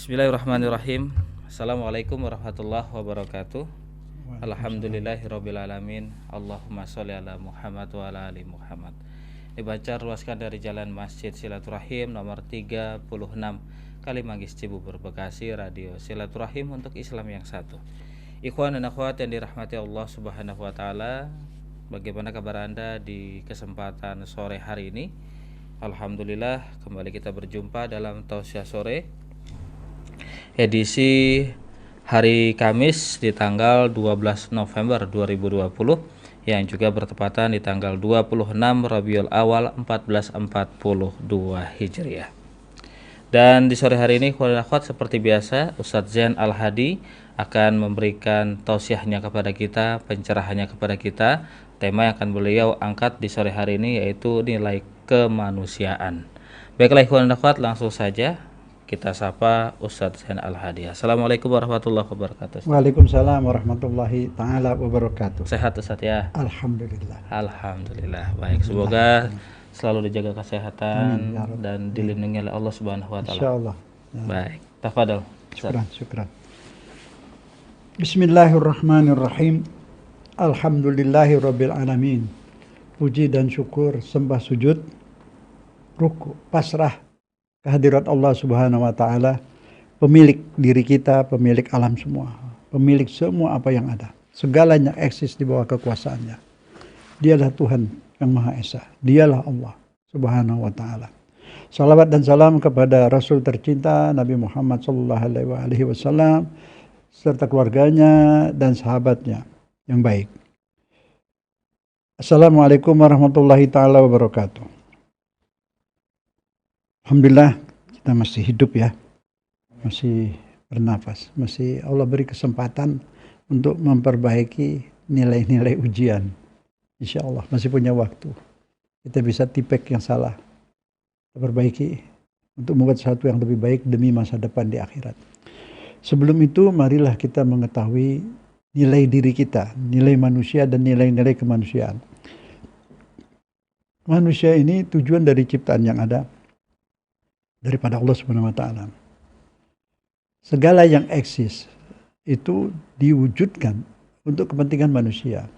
Bismillahirrahmanirrahim. Assalamualaikum warahmatullahi wabarakatuh. Alhamdulillahirrabbilalamin. Allahumma sholli ala Muhammad wa ala ali Muhammad. Dibaca ruaskan dari Jalan Masjid Silaturahim nomor 36 Kalimanggis Cibubur Bekasi, Radio Silaturahim untuk Islam yang satu. Ikhwan dan akhwat yang dirahmati Allah Subhanahu wa taala, bagaimana kabar Anda di kesempatan sore hari ini? Alhamdulillah, kembali kita berjumpa dalam Tausiah Sore edisi hari Kamis di tanggal 12 November 2020 yang juga bertepatan di tanggal 26 Rabiul Awal 1442 Hijriah. Dan di sore hari ini seperti biasa Ustadz Zain Al-Hadi akan memberikan tausiahnya kepada kita, pencerahannya kepada kita. Tema yang akan beliau angkat di sore hari ini yaitu nilai kemanusiaan. Baiklah ikhwan dan akhwat, langsung saja kita sapa Ustadz Zain Al-Hadi. Assalamualaikum warahmatullahi wabarakatuh. Waalaikumsalam warahmatullahi ta'ala wabarakatuh. Sehat Ustadz ya? Alhamdulillah. Alhamdulillah. Baik, semoga selalu dijaga kesehatan dan dilindungi oleh Allah Subhanahu wa taala. Insyaallah. Ya. Baik, tafadhol. Syukran. Bismillahirrahmanirrahim. Alhamdulillahirabbil alamin. Puji dan syukur, sembah sujud, ruku, pasrah kehadirat Allah Subhanahu wa taala, pemilik diri kita, pemilik alam semua, pemilik semua apa yang ada. Segalanya eksis di bawah kekuasaannya. Dialah Tuhan yang Maha Esa. Dialah Allah Subhanahu wa taala. Salawat dan salam kepada Rasul tercinta Nabi Muhammad sallallahu alaihi wasallam serta keluarganya dan sahabatnya yang baik. Assalamualaikum warahmatullahi taala wabarakatuh. Alhamdulillah kita masih hidup ya, masih bernafas, masih Allah beri kesempatan untuk memperbaiki nilai-nilai ujian. Insya Allah masih punya waktu. Kita bisa tipek yang salah, kita perbaiki untuk membuat sesuatu yang lebih baik demi masa depan di akhirat. Sebelum itu marilah kita mengetahui nilai diri kita, nilai manusia dan nilai-nilai kemanusiaan. Manusia ini tujuan dari ciptaan yang ada daripada Allah Subhanahu wa taala. Segala yang eksis itu diwujudkan untuk kepentingan manusia.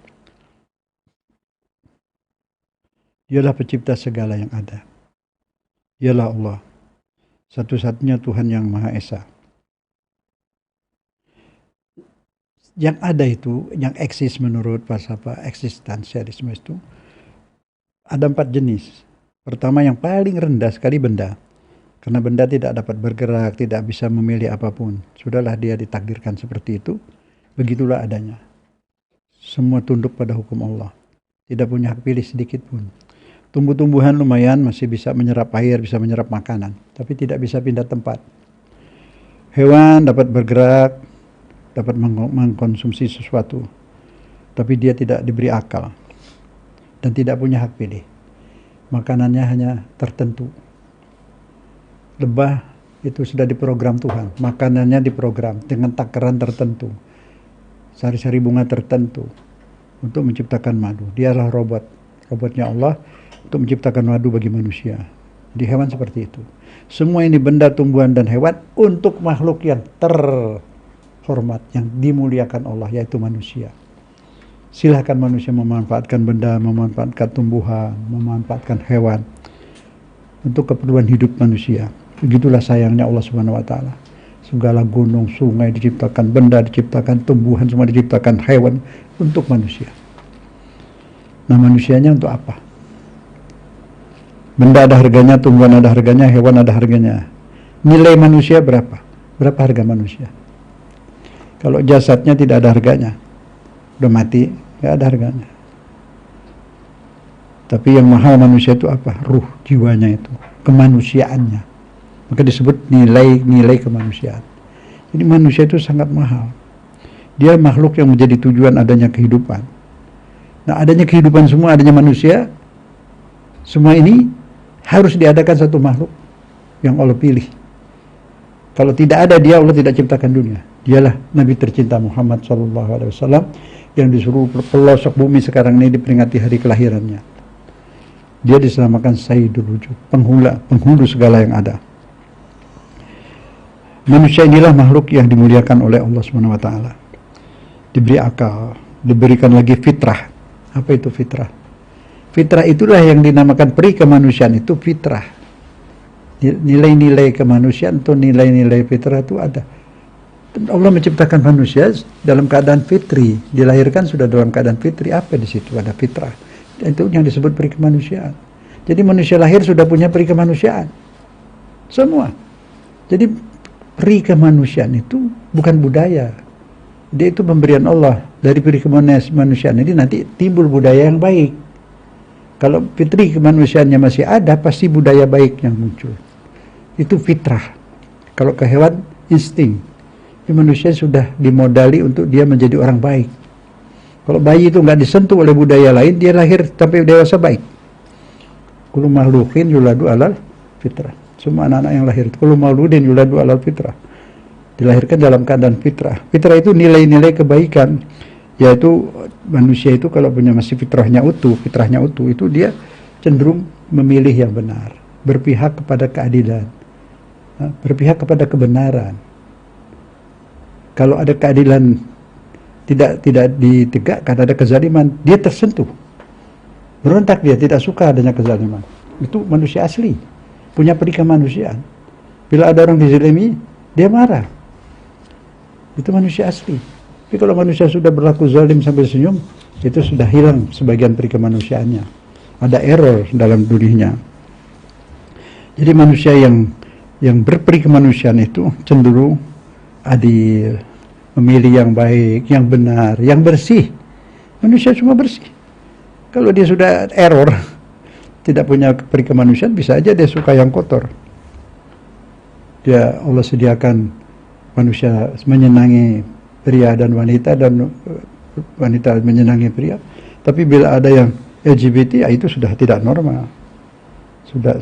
Dialah pencipta segala yang ada. Dialah Allah, satu-satunya Tuhan yang Maha Esa. Yang ada itu, yang eksis menurut falsafah eksistensialisme itu ada 4 jenis. Pertama, yang paling rendah sekali benda. Karena benda tidak dapat bergerak, tidak bisa memilih apapun. Sudahlah dia ditakdirkan seperti itu. Begitulah adanya. Semua tunduk pada hukum Allah. Tidak punya hak pilih sedikit pun. Tumbuh-tumbuhan lumayan masih bisa menyerap air, bisa menyerap makanan. Tapi tidak bisa pindah tempat. Hewan dapat bergerak, dapat mengkonsumsi sesuatu. Tapi dia tidak diberi akal. Dan tidak punya hak pilih. Makanannya hanya tertentu. Lebah itu sudah diprogram Tuhan, makanannya diprogram dengan takaran tertentu, sari-sari bunga tertentu untuk menciptakan madu. Dialah robotnya Allah untuk menciptakan madu bagi manusia. Di hewan seperti itu. Semua ini benda, tumbuhan dan hewan untuk makhluk yang terhormat, yang dimuliakan Allah, yaitu manusia. Silahkan manusia memanfaatkan benda, memanfaatkan tumbuhan, memanfaatkan hewan untuk keperluan hidup manusia. Begitulah sayangnya Allah Subhanahu wa taala. Segala gunung, sungai diciptakan, benda diciptakan, tumbuhan semua diciptakan, hewan untuk manusia. Nah, manusianya untuk apa? Benda ada harganya, tumbuhan ada harganya, hewan ada harganya. Nilai manusia berapa? Berapa harga manusia? Kalau jasadnya tidak ada harganya, udah mati, nggak ada harganya. Tapi yang mahal manusia itu apa? Ruh, jiwanya itu, kemanusiaannya. Maka disebut nilai kemanusiaan. Jadi manusia itu sangat mahal. Dia makhluk yang menjadi tujuan adanya kehidupan. Nah, adanya kehidupan semua, adanya manusia, semua ini harus diadakan satu makhluk yang Allah pilih. Kalau tidak ada dia, Allah tidak ciptakan dunia. Dialah Nabi tercinta Muhammad SAW yang disuruh pelosok bumi sekarang ini diperingati hari kelahirannya. Dia disamakan Sayyidul Wujud, penghulu segala yang ada. Manusia inilah makhluk yang dimuliakan oleh Allah Subhanahu wa taala. Diberi akal, diberikan lagi fitrah. Apa itu fitrah? Fitrah itulah yang dinamakan peri kemanusiaan, itu fitrah. Nilai-nilai kemanusiaan atau nilai-nilai fitrah itu ada. Allah menciptakan manusia dalam keadaan fitri, dilahirkan sudah dalam keadaan fitri. Apa di situ? Ada fitrah. Itu yang disebut peri kemanusiaan. Jadi manusia lahir sudah punya peri kemanusiaan. Semua. Jadi peri kemanusiaan itu bukan budaya. Dia itu pemberian Allah. Dari peri kemanusiaan ini nanti timbul budaya yang baik. Kalau fitri kemanusiaannya masih ada, pasti budaya baik yang muncul. Itu fitrah. Kalau ke hewan, insting. Di manusia sudah dimodali untuk dia menjadi orang baik. Kalau bayi itu nggak disentuh oleh budaya lain, dia lahir sampai dewasa baik. Kullu makhluqin yuladu alal fitrah. Semua anak-anak yang lahir, kullu mauludin yuladu alal fitrah. Dilahirkan dalam keadaan fitrah. Fitrah itu nilai-nilai kebaikan. Yaitu manusia itu kalau punya masih fitrahnya utuh, itu dia cenderung memilih yang benar, berpihak kepada keadilan, berpihak kepada kebenaran. Kalau ada keadilan tidak ditegakkan, ada kezaliman, dia tersentuh, berontak, dia tidak suka adanya kezaliman. Itu manusia asli, punya peri kemanusiaan. Bila ada orang dizalimi, dia marah. Itu manusia asli. Tapi kalau manusia sudah berlaku zalim sampai senyum, itu sudah hilang sebagian peri kemanusiaannya. Ada error dalam dirinya. Jadi manusia yang berperi kemanusiaan itu cenderung adil, memilih yang baik, yang benar, yang bersih. Manusia cuma bersih. Kalau dia sudah error, tidak punya peri kemanusiaan, bisa aja dia suka yang kotor. Allah sediakan manusia menyenangi pria dan wanita, dan wanita menyenangi pria. Tapi bila ada yang LGBT, itu sudah tidak normal.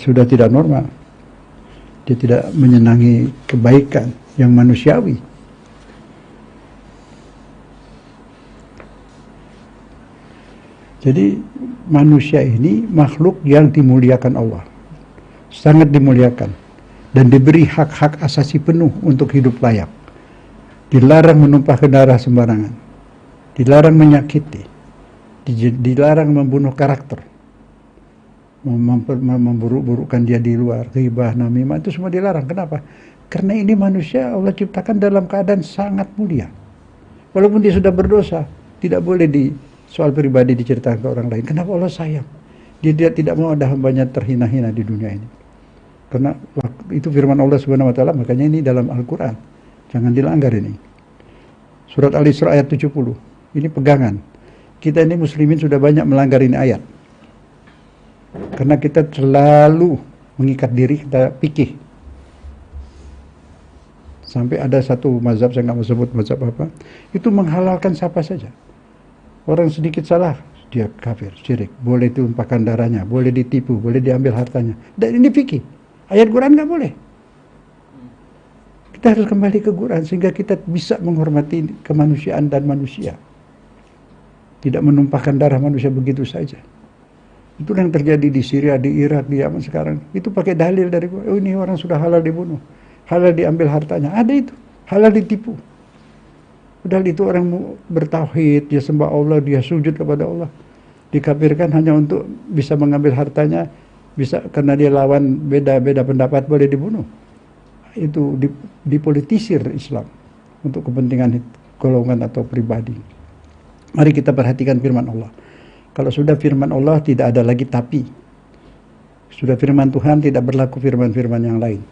Sudah tidak normal. Dia tidak menyenangi kebaikan yang manusiawi. Jadi manusia ini makhluk yang dimuliakan Allah. Sangat dimuliakan. Dan diberi hak-hak asasi penuh untuk hidup layak. Dilarang menumpahkan darah sembarangan, dilarang menyakiti, dilarang membunuh karakter, memburuk-burukkan dia di luar, ghibah, namimah, itu semua dilarang. Kenapa? Karena ini manusia Allah ciptakan dalam keadaan sangat mulia. Walaupun dia sudah berdosa, tidak boleh soal pribadi diceritakan ke orang lain. Kenapa? Allah sayang. Dia tidak mau ada hambanya terhina-hina di dunia ini. Karena itu firman Allah Subhanahu wa taala, makanya ini dalam Al-Qur'an. Jangan dilanggar ini. Surat Al-Isra ayat 70. Ini pegangan. Kita ini muslimin sudah banyak melanggar ini ayat. Karena kita selalu mengikat diri, kita pikir. Sampai ada satu mazhab, saya nggak mau sebut mazhab apa, itu menghalalkan siapa saja. Orang sedikit salah, dia kafir, syirik. Boleh tumpahkan darahnya, boleh ditipu, boleh diambil hartanya. Dan ini fikih. Ayat Quran nggak boleh. Kita harus kembali ke Quran sehingga kita bisa menghormati kemanusiaan dan manusia. Tidak menumpahkan darah manusia begitu saja. Itu yang terjadi di Syria, di Irak, di Yaman sekarang. Itu pakai dalil dari, oh ini orang sudah halal dibunuh, halal diambil hartanya. Ada itu, halal ditipu. Padahal itu orang bertauhid, dia sembah Allah, dia sujud kepada Allah. Dikafirkan hanya untuk bisa mengambil hartanya, bisa karena dia lawan beda pendapat, boleh dibunuh. Itu dipolitisir Islam untuk kepentingan golongan atau pribadi. Mari kita perhatikan firman Allah. Kalau sudah firman Allah tidak ada lagi tapi. Sudah firman Tuhan tidak berlaku firman-firman yang lain.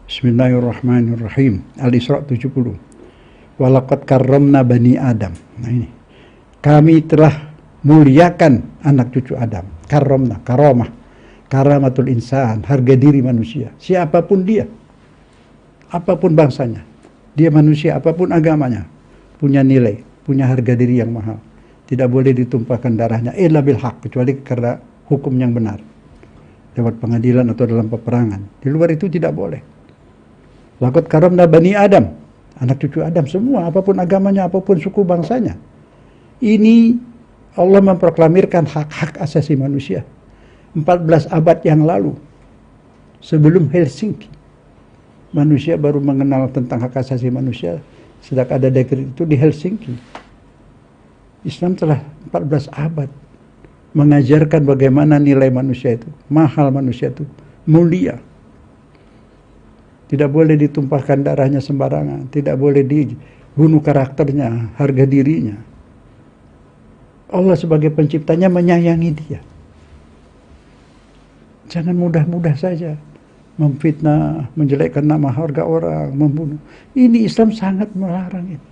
Bismillahirrahmanirrahim. Al-Isra 70. Walaqad karramna bani Adam. Nah ini. Kami telah muliakan anak cucu Adam. Karramna, karamah. Karamatul insan, harga diri manusia. Siapapun dia. Apapun bangsanya, dia manusia, apapun agamanya, punya nilai, punya harga diri yang mahal. Tidak boleh ditumpahkan darahnya, illa bil haq, kecuali karena hukum yang benar. Lewat pengadilan atau dalam peperangan. Di luar itu tidak boleh. Laqad karamna bani Adam, anak cucu Adam semua, apapun agamanya, apapun suku bangsanya. Ini Allah memproklamirkan hak-hak asasi manusia. 14 abad yang lalu, sebelum Helsinki. Manusia baru mengenal tentang hak asasi manusia sejak ada dekret itu di Helsinki. Islam telah 14 abad mengajarkan bagaimana nilai manusia itu, mahal manusia itu, mulia. Tidak boleh ditumpahkan darahnya sembarangan, tidak boleh dibunuh karakternya, harga dirinya. Allah sebagai penciptanya menyayangi dia. Jangan mudah-mudah saja memfitnah, menjelekkan nama harga orang, membunuh. Ini Islam sangat melarang ini.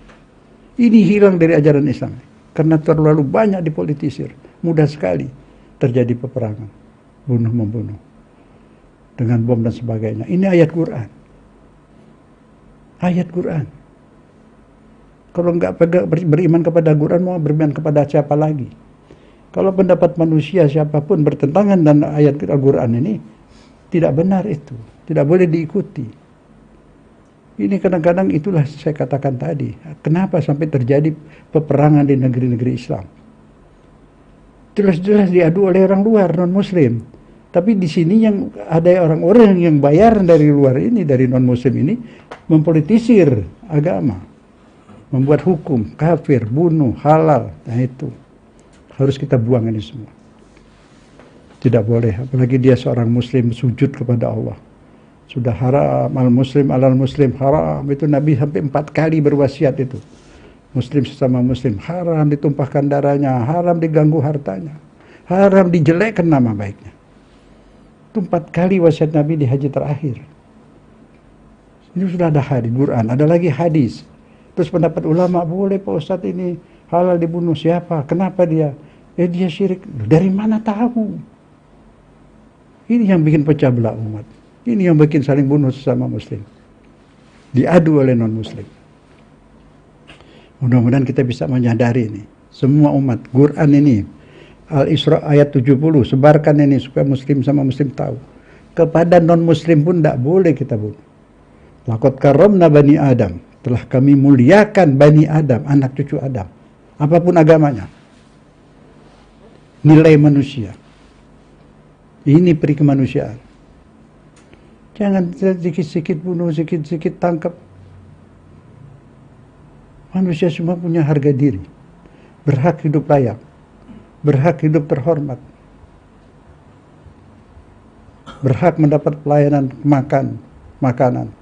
Ini hilang dari ajaran Islam. Karena terlalu banyak dipolitisir. Mudah sekali terjadi peperangan. Bunuh-membunuh. Dengan bom dan sebagainya. Ini ayat Quran. Ayat Quran. Kalau enggak beriman kepada Quran, mau beriman kepada siapa lagi? Kalau pendapat manusia siapapun bertentangan dengan ayat Al-Quran ini, tidak benar itu. Tidak boleh diikuti. Ini kadang-kadang itulah saya katakan tadi. Kenapa sampai terjadi peperangan di negeri-negeri Islam? Jelas-jelas diadu oleh orang luar, non-muslim. Tapi di sini yang ada orang-orang yang bayaran dari luar ini, dari non-muslim ini, mempolitisir agama. Membuat hukum, kafir, bunuh, halal. Nah itu. Harus kita buang ini semua. Tidak boleh, apalagi dia seorang muslim sujud kepada Allah. Sudah haram, al-muslim alal muslim haram. Itu Nabi sampai 4 kali berwasiat itu. Muslim sesama muslim, haram ditumpahkan darahnya, haram diganggu hartanya, haram dijelekkan nama baiknya. Itu 4 kali wasiat Nabi di haji terakhir. Ini sudah ada hadis, Quran, ada lagi hadis. Terus pendapat ulama, boleh Pak Ustadz ini halal dibunuh siapa? Kenapa dia? Dia syirik. Dari mana tahu? Ini yang bikin pecah belah umat. Ini yang bikin saling bunuh sesama muslim. Diadu oleh non-muslim. Mudah-mudahan kita bisa menyadari ini. Semua umat. Quran ini. Al-Isra ayat 70. Sebarkan ini supaya muslim sama muslim tahu. Kepada non-muslim pun tidak boleh kita bunuh. Laqad karramna bani Adam. Telah kami muliakan Bani Adam, anak cucu Adam. Apapun agamanya. Nilai manusia. Ini peri kemanusiaan. Jangan sedikit-sedikit bunuh, sedikit-sedikit tangkap. Manusia semua punya harga diri. Berhak hidup layak. Berhak hidup terhormat. Berhak mendapat pelayanan makanan,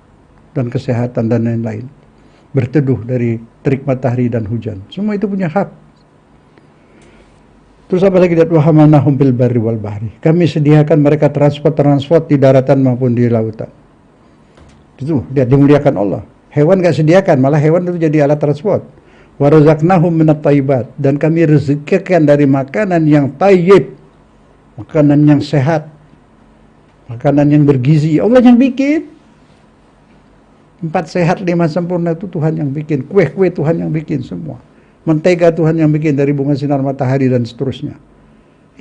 dan kesehatan dan lain-lain. Berteduh dari terik matahari dan hujan. Semua itu punya hak. Terus apa lagi? Wahamalnahum bil barri wal bahri. Kami sediakan mereka transport di daratan maupun di lautan. Itu dia dimuliakan Allah. Hewan gak sediakan, malah hewan itu jadi alat transport. Wa razaqnahum minat thayyibat, dan kami rezekikan dari makanan yang thayyib, makanan yang sehat, makanan yang bergizi. Allah yang bikin. 4 sehat 5 sempurna itu Tuhan yang bikin. Kue-kue Tuhan yang bikin semua. Mentega Tuhan yang bikin dari bunga sinar matahari dan seterusnya.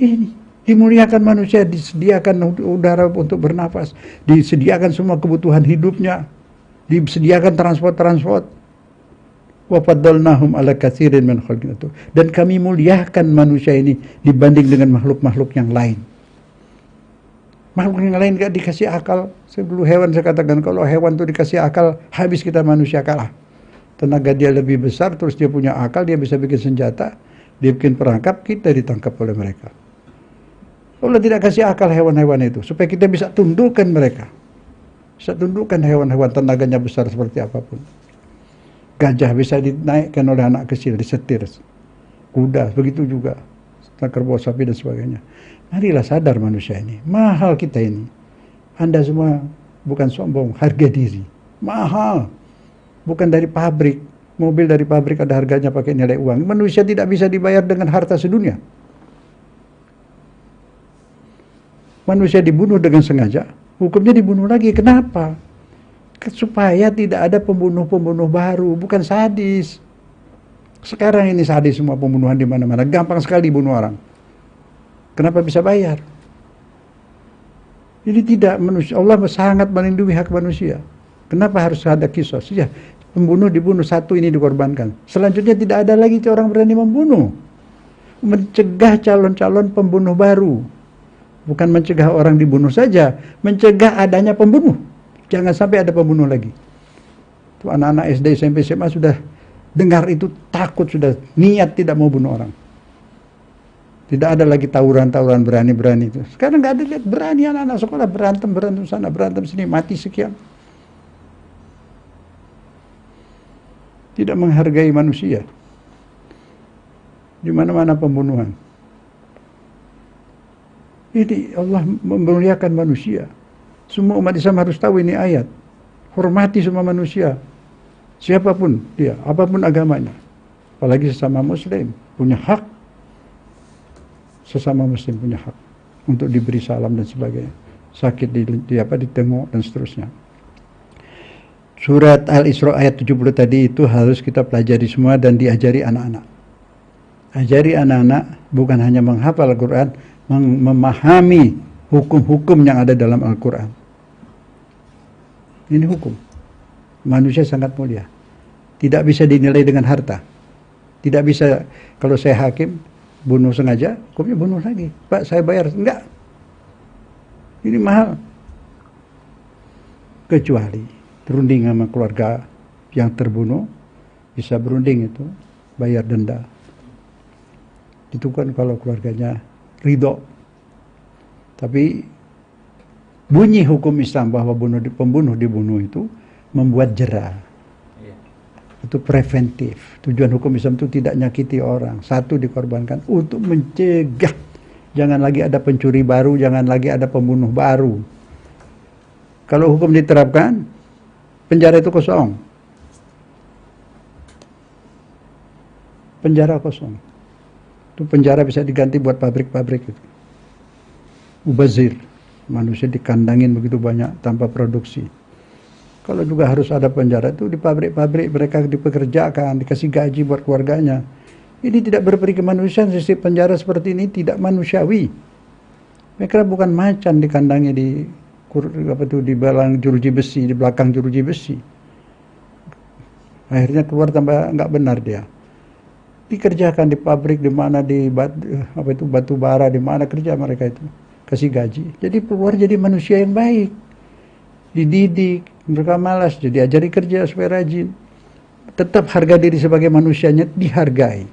Ini dimuliakan manusia, disediakan udara untuk bernafas, disediakan semua kebutuhan hidupnya, disediakan transport. Wa faddalnahum ala katsirin min khalqina. Dan kami muliakan manusia ini dibanding dengan makhluk-makhluk yang lain. Makhluk yang lain gak dikasih akal. Sebelum hewan saya katakan, kalau hewan itu dikasih akal, habis kita manusia kalah. Tenaga dia lebih besar, terus dia punya akal, dia bisa bikin senjata, dia bikin perangkap, kita ditangkap oleh mereka. Allah tidak kasih akal hewan-hewan itu, supaya kita bisa tundukkan mereka. Bisa tundukkan hewan-hewan tenaganya besar seperti apapun. Gajah bisa dinaikkan oleh anak kecil, disetir. Kuda, begitu juga. Kerbau, sapi dan sebagainya. Marilah sadar manusia ini. Mahal kita ini. Anda semua bukan sombong, harga diri. Mahal. Bukan dari pabrik. Mobil dari pabrik ada harganya pakai nilai uang. Manusia tidak bisa dibayar dengan harta sedunia. Manusia dibunuh dengan sengaja. Hukumnya dibunuh lagi. Kenapa? Supaya tidak ada pembunuh-pembunuh baru. Bukan sadis. Sekarang ini sadis semua pembunuhan di mana-mana. Gampang sekali bunuh orang. Kenapa bisa bayar? Ini tidak manusia. Allah sangat melindungi hak manusia. Kenapa harus ada kisos? Ya, pembunuh dibunuh, satu ini dikorbankan. Selanjutnya tidak ada lagi orang berani membunuh. Mencegah calon-calon pembunuh baru. Bukan mencegah orang dibunuh saja, mencegah adanya pembunuh. Jangan sampai ada pembunuh lagi. Itu anak-anak SD, SMP, SMA sudah dengar itu takut, sudah niat tidak mau bunuh orang. Tidak ada lagi tawuran-tawuran berani-berani itu. Sekarang nggak ada, lihat berani anak-anak sekolah berantem sana, berantem sini, mati sekian. Tidak menghargai manusia. Di mana-mana pembunuhan. Ini Allah memuliakan manusia. Semua umat Islam harus tahu ini ayat. Hormati semua manusia. Siapapun dia, apapun agamanya. Apalagi sesama muslim punya hak. Sesama muslim punya hak untuk diberi salam dan sebagainya. Sakit ditengok dan seterusnya. Surat Al-Isra ayat 70 tadi itu harus kita pelajari semua dan diajari anak-anak. Ajari anak-anak bukan hanya menghafal Al-Quran, memahami hukum-hukum yang ada dalam Al-Quran. Ini hukum. Manusia sangat mulia. Tidak bisa dinilai dengan harta. Tidak bisa, kalau saya hakim, bunuh sengaja, hukumnya bunuh lagi. Pak, saya bayar. Enggak. Ini mahal. Kecuali berunding sama keluarga yang terbunuh, bisa berunding itu, bayar denda. Itu kan kalau keluarganya ridho. Tapi bunyi hukum Islam bahwa pembunuh dibunuh itu membuat jera. Itu preventif. Tujuan hukum Islam itu tidak nyakiti orang. Satu, dikorbankan untuk mencegah. Jangan lagi ada pencuri baru, jangan lagi ada pembunuh baru. Kalau hukum diterapkan, penjara itu kosong. Penjara kosong. Itu penjara bisa diganti buat pabrik-pabrik itu. Mubazir. Manusia dikandangin begitu banyak tanpa produksi. Kalau juga harus ada penjara itu di pabrik-pabrik, mereka dipekerjakan, dikasih gaji buat keluarganya. Ini tidak berperi kemanusiaan. Sistem penjara seperti ini tidak manusiawi. Mereka bukan macan dikandangi di belakang jeruji besi, di belakang jeruji besi. Akhirnya keluar tambah nggak benar dia. Dikerjakan di pabrik, di mana di batu bara, di mana kerja mereka itu, kasih gaji. Jadi keluar jadi manusia yang baik, dididik, mereka malas, jadi ajari kerja supaya rajin. Tetap harga diri sebagai manusianya dihargai.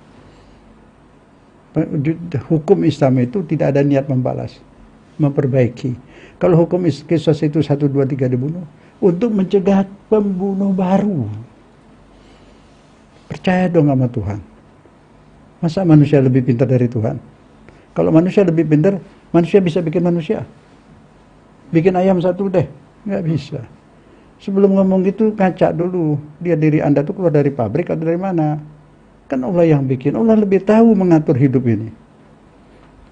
Hukum Islam itu tidak ada niat membalas, memperbaiki. Kalau hukum Qisas itu 1, 2, 3 dibunuh, untuk mencegah pembunuh baru. Percaya dong sama Tuhan. Masa manusia lebih pintar dari Tuhan? Kalau manusia lebih pintar, manusia bisa bikin manusia. Bikin ayam satu deh, nggak bisa. Sebelum ngomong gitu, ngaca dulu. Dia diri Anda tuh keluar dari pabrik atau dari mana? Kan Allah yang bikin. Allah lebih tahu mengatur hidup ini.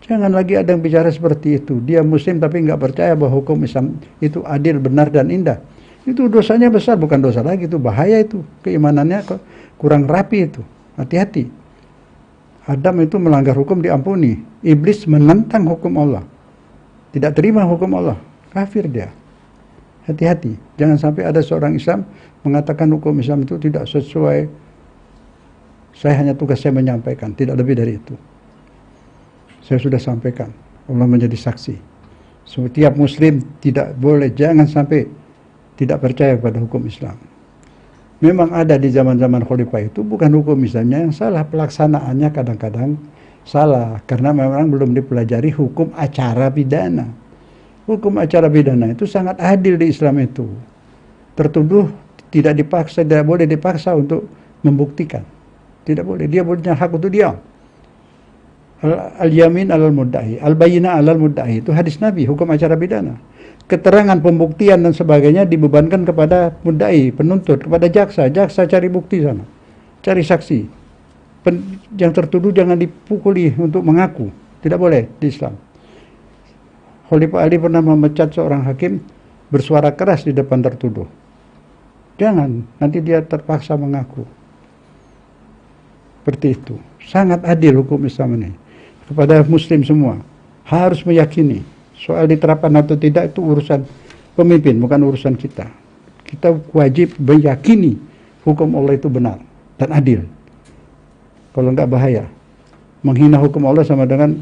Jangan lagi ada yang bicara seperti itu. Dia muslim tapi nggak percaya bahwa hukum Islam itu adil, benar, dan indah. Itu dosanya besar, bukan dosa lagi. Itu bahaya itu. Keimanannya kurang rapi itu. Hati-hati. Adam itu melanggar hukum diampuni. Iblis menentang hukum Allah. Tidak terima hukum Allah. Kafir dia. Hati-hati. Jangan sampai ada seorang Islam mengatakan hukum Islam itu tidak sesuai. Saya hanya tugas saya menyampaikan. Tidak lebih dari itu. Saya sudah sampaikan. Allah menjadi saksi. Setiap Muslim tidak boleh. Jangan sampai tidak percaya pada hukum Islam. Memang ada di zaman-zaman khalifah itu bukan hukum Islamnya yang salah, pelaksanaannya kadang-kadang salah karena memang belum dipelajari hukum acara pidana. Hukum acara pidana itu sangat adil di Islam itu. Tertuduh tidak dipaksa, tidak boleh dipaksa untuk membuktikan. Tidak boleh, dia punya hak untuk diam. Al-yamin alal mudda'i, al-bayyinah alal mudda'i, itu hadis Nabi, hukum acara pidana. Keterangan, pembuktian dan sebagainya dibebankan kepada mudda'i, penuntut, kepada jaksa. Jaksa cari bukti sana, cari saksi. Yang tertuduh jangan dipukuli untuk mengaku. Tidak boleh di Islam. Khalifah Ali pernah memecat seorang hakim bersuara keras di depan tertuduh. Jangan, nanti dia terpaksa mengaku. Seperti itu. Sangat adil hukum Islam ini. Kepada Muslim semua harus meyakini. Soal diterapkan atau tidak itu urusan pemimpin, bukan urusan kita. Kita wajib meyakini hukum Allah itu benar dan adil. Kalau enggak bahaya. Menghina hukum Allah sama dengan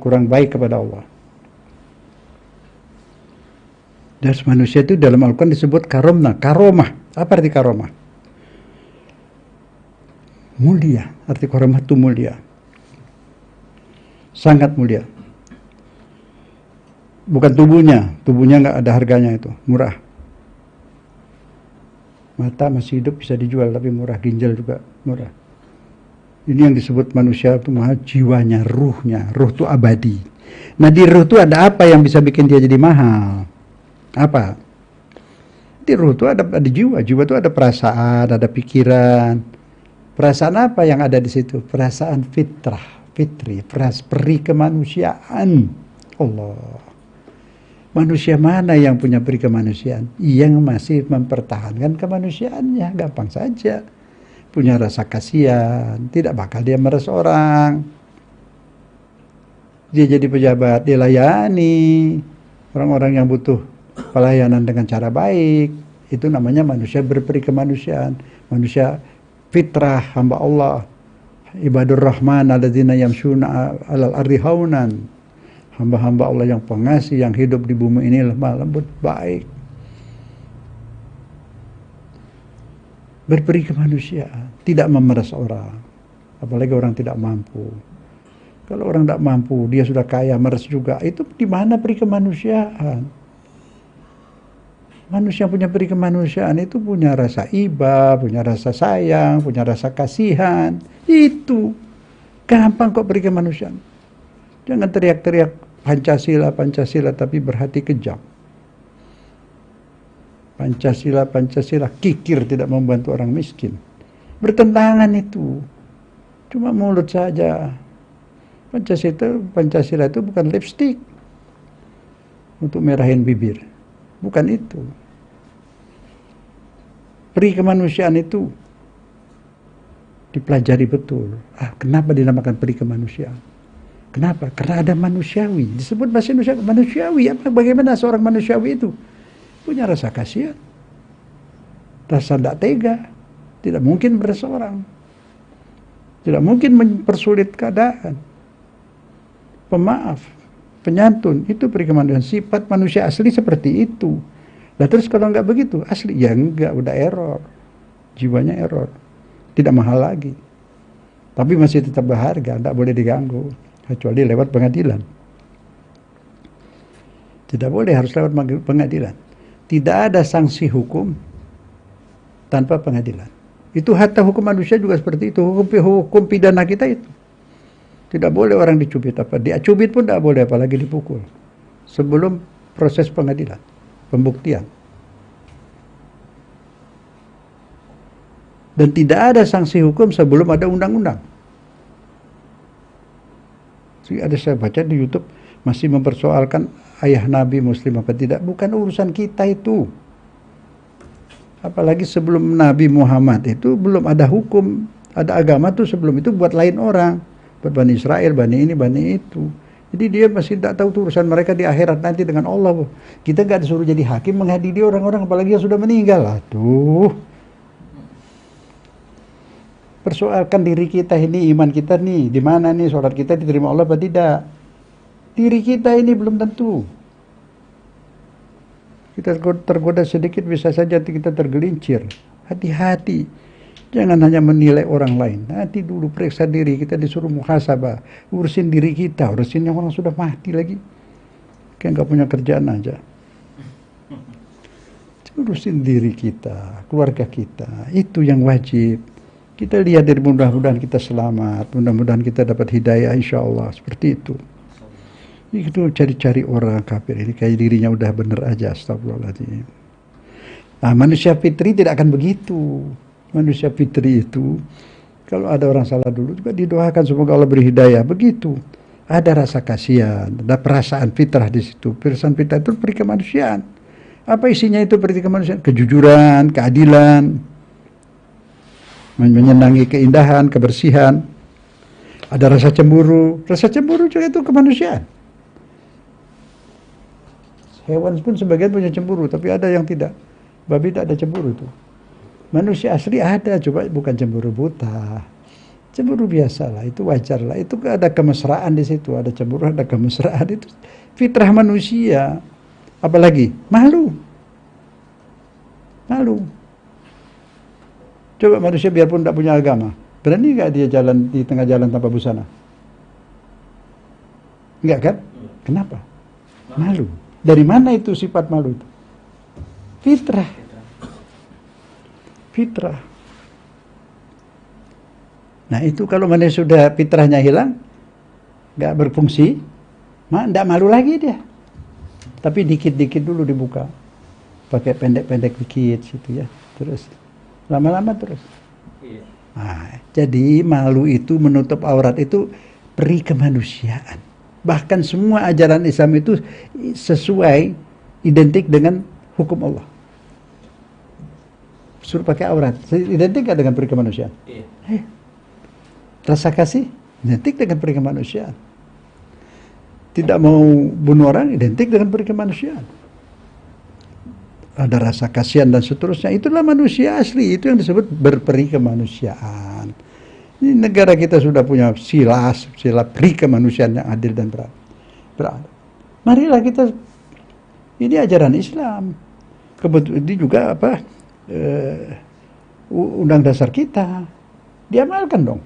kurang baik kepada Allah. Dan manusia itu dalam Al-Quran disebut karomah. Apa arti karomah? Mulia. Arti karomah itu mulia. Sangat mulia. Bukan tubuhnya nggak ada harganya, itu murah. Mata masih hidup bisa dijual tapi murah, ginjal juga murah. Ini yang disebut manusia itu mahal, jiwanya, ruhnya. Ruh itu abadi. Nah di ruh itu ada apa yang bisa bikin dia jadi mahal? Apa? Di ruh itu ada jiwa. Jiwa itu ada perasaan, ada pikiran. Perasaan apa yang ada di situ? Perasaan fitri, peri kemanusiaan. Allah. Manusia mana yang punya peri kemanusiaan? Yang masih mempertahankan kemanusiaannya, gampang saja. Punya rasa kasihan, tidak bakal dia meres orang. Dia jadi pejabat, dilayani orang-orang yang butuh pelayanan dengan cara baik. Itu namanya manusia berperi kemanusiaan. Manusia fitrah, hamba Allah. Ibadur Rahman alladzina yamshuna 'alal ardi haunan. Hamba-hamba Allah yang pengasih, yang hidup di bumi ini lemah lembut baik. Berperi kemanusiaan, tidak memeras orang. Apalagi orang tidak mampu. Kalau orang tidak mampu, dia sudah kaya, meres juga. Itu di mana peri kemanusiaan? Manusia yang punya peri kemanusiaan itu punya rasa iba, punya rasa sayang, punya rasa kasihan. Itu gampang kok peri kemanusiaan. Jangan teriak-teriak Pancasila, Pancasila, tapi berhati kejam. Pancasila, Pancasila, kikir tidak membantu orang miskin. Bertentangan itu. Cuma mulut saja. Pancasila itu bukan lipstik untuk merahin bibir. Bukan itu. Peri kemanusiaan itu dipelajari betul. Kenapa dinamakan peri kemanusiaan? Kenapa? Karena ada manusiawi. Disebut bahasa Indonesia manusiawi. Bagaimana seorang manusiawi itu? Punya rasa kasihan. Rasa tidak tega. Tidak mungkin meres orang. Tidak mungkin mempersulit keadaan. Pemaaf. Penyantun. Itu peri kemanusiaan. Sifat manusia asli seperti itu. Nah terus kalau nggak begitu, asli. Ya enggak, udah error. Jiwanya error. Tidak mahal lagi. Tapi masih tetap berharga. Tidak boleh diganggu. Kecuali lewat pengadilan. Tidak boleh, harus lewat pengadilan. Tidak ada sanksi hukum tanpa pengadilan. Itu hatta hukum manusia juga seperti itu. Hukum pidana kita itu. Tidak boleh orang dicubit apa. Dicubit pun tidak boleh, apalagi dipukul. Sebelum proses pengadilan. Pembuktian. Dan tidak ada sanksi hukum sebelum ada undang-undang. Ada saya baca di YouTube masih mempersoalkan ayah Nabi Muslim apa tidak. Bukan urusan kita itu. Apalagi sebelum Nabi Muhammad itu belum ada hukum, ada agama tuh sebelum itu buat lain orang. Buat Bani Israel, Bani ini, Bani itu. Jadi dia masih tidak tahu tuh urusan mereka di akhirat nanti dengan Allah. Kita nggak disuruh jadi hakim mengadili orang-orang apalagi yang sudah meninggal. Tuh. Persoalkan diri kita ini, iman kita nih, di mana nih sholat kita diterima Allah atau tidak? Diri kita ini belum tentu. Kita tergoda sedikit bisa saja kita tergelincir. Hati-hati. Jangan hanya menilai orang lain. Nanti dulu periksa diri, kita disuruh muhasabah. Urusin diri kita, urusin yang orang sudah mati lagi. Kayak nggak punya kerjaan aja. Urusin diri kita, keluarga kita. Itu yang wajib. Kita lihat dari mudah-mudahan kita selamat, mudah-mudahan kita dapat hidayah insya Allah, seperti itu. Itu cari-cari orang kafir ini kayak dirinya udah bener aja, astagfirullahaladzim. Nah manusia fitri tidak akan begitu. Manusia fitri itu kalau ada orang salah dulu juga didoakan semoga Allah beri hidayah, begitu. Ada rasa kasihan, ada perasaan fitrah di situ. Perasaan fitrah itu peri kemanusiaan. Apa isinya itu peri kemanusiaan? Kejujuran, keadilan, menyenangi keindahan, kebersihan. Ada rasa cemburu. Rasa cemburu juga itu kemanusiaan. Hewan pun sebagian punya cemburu, tapi ada yang tidak. Babi tak ada cemburu itu. Manusia asli ada, coba bukan cemburu buta. Cemburu biasa lah, itu wajar lah. Itu ada kemesraan di situ, ada cemburu, ada kemesraan. Itu fitrah manusia. Apalagi malu. Malu. Coba manusia biarpun tidak punya agama, berani nggak dia jalan di tengah jalan tanpa busana? Enggak kan? Kenapa? Malu. Dari mana itu sifat malu itu? Fitrah. Fitrah. Nah itu kalau mana sudah fitrahnya hilang, nggak berfungsi, nggak malu lagi dia. Tapi dikit-dikit dulu dibuka, pakai pendek-pendek dikit situ ya, terus lama-lama terus. Nah, jadi malu itu menutup aurat itu peri kemanusiaan. Bahkan semua ajaran Islam itu sesuai, identik dengan hukum Allah. Suruh pakai aurat, identik nggak dengan peri kemanusiaan? Iya. Rasa kasih, identik dengan peri kemanusiaan. Tidak mau bunuh orang, identik dengan peri kemanusiaan. Ada rasa kasihan dan seterusnya. Itulah manusia asli, itu yang disebut berperi kemanusiaan. Ini negara kita sudah punya sila peri kemanusiaan yang adil dan beradab. Marilah kita, ini ajaran Islam. Kebetulan ini juga undang dasar kita, diamalkan dong.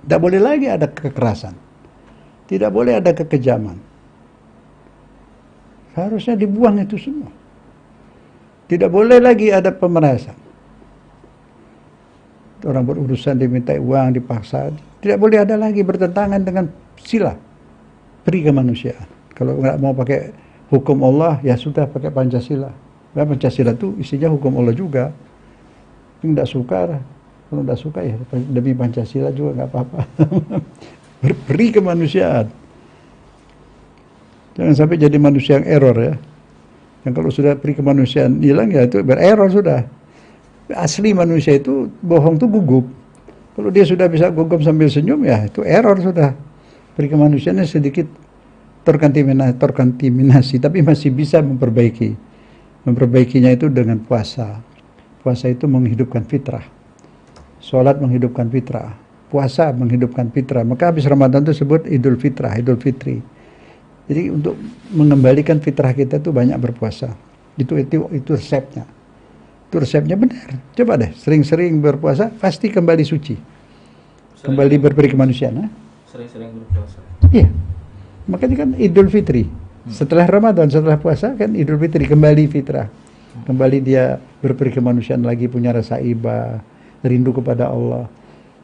Tidak boleh lagi ada kekerasan, tidak boleh ada kekejaman. Seharusnya dibuang itu semua. Tidak boleh lagi ada pemerasan. Orang berurusan diminta uang, dipaksa. Tidak boleh ada lagi bertentangan dengan sila peri kemanusiaan. Kalau nggak mau pakai hukum Allah, ya sudah pakai Pancasila. Nah, Pancasila itu isinya hukum Allah juga. Tidak suka, kalau tidak suka ya demi Pancasila juga nggak apa-apa. Berperi kemanusiaan. Jangan sampai jadi manusia yang error ya. Yang kalau sudah peri kemanusiaan hilang ya itu bererror sudah. Asli manusia itu bohong tuh gugup. Kalau dia sudah bisa gugup sambil senyum ya itu error sudah. Peri kemanusiaannya sedikit terkontaminasi, tapi masih bisa memperbaiki. Memperbaikinya itu dengan puasa. Puasa itu menghidupkan fitrah. Sholat menghidupkan fitrah. Puasa menghidupkan fitrah. Maka habis Ramadan itu disebut Idul Fitrah, Idul Fitri. Jadi untuk mengembalikan fitrah kita itu banyak berpuasa. Itu resepnya. Itu resepnya benar. Coba deh, sering-sering berpuasa, pasti kembali suci. Kembali berperi kemanusiaan. Sering-sering berpuasa. Iya. Makanya kan Idul Fitri. Setelah Ramadan, setelah puasa kan Idul Fitri, kembali fitrah. Kembali dia berperi kemanusiaan lagi, punya rasa iba, rindu kepada Allah.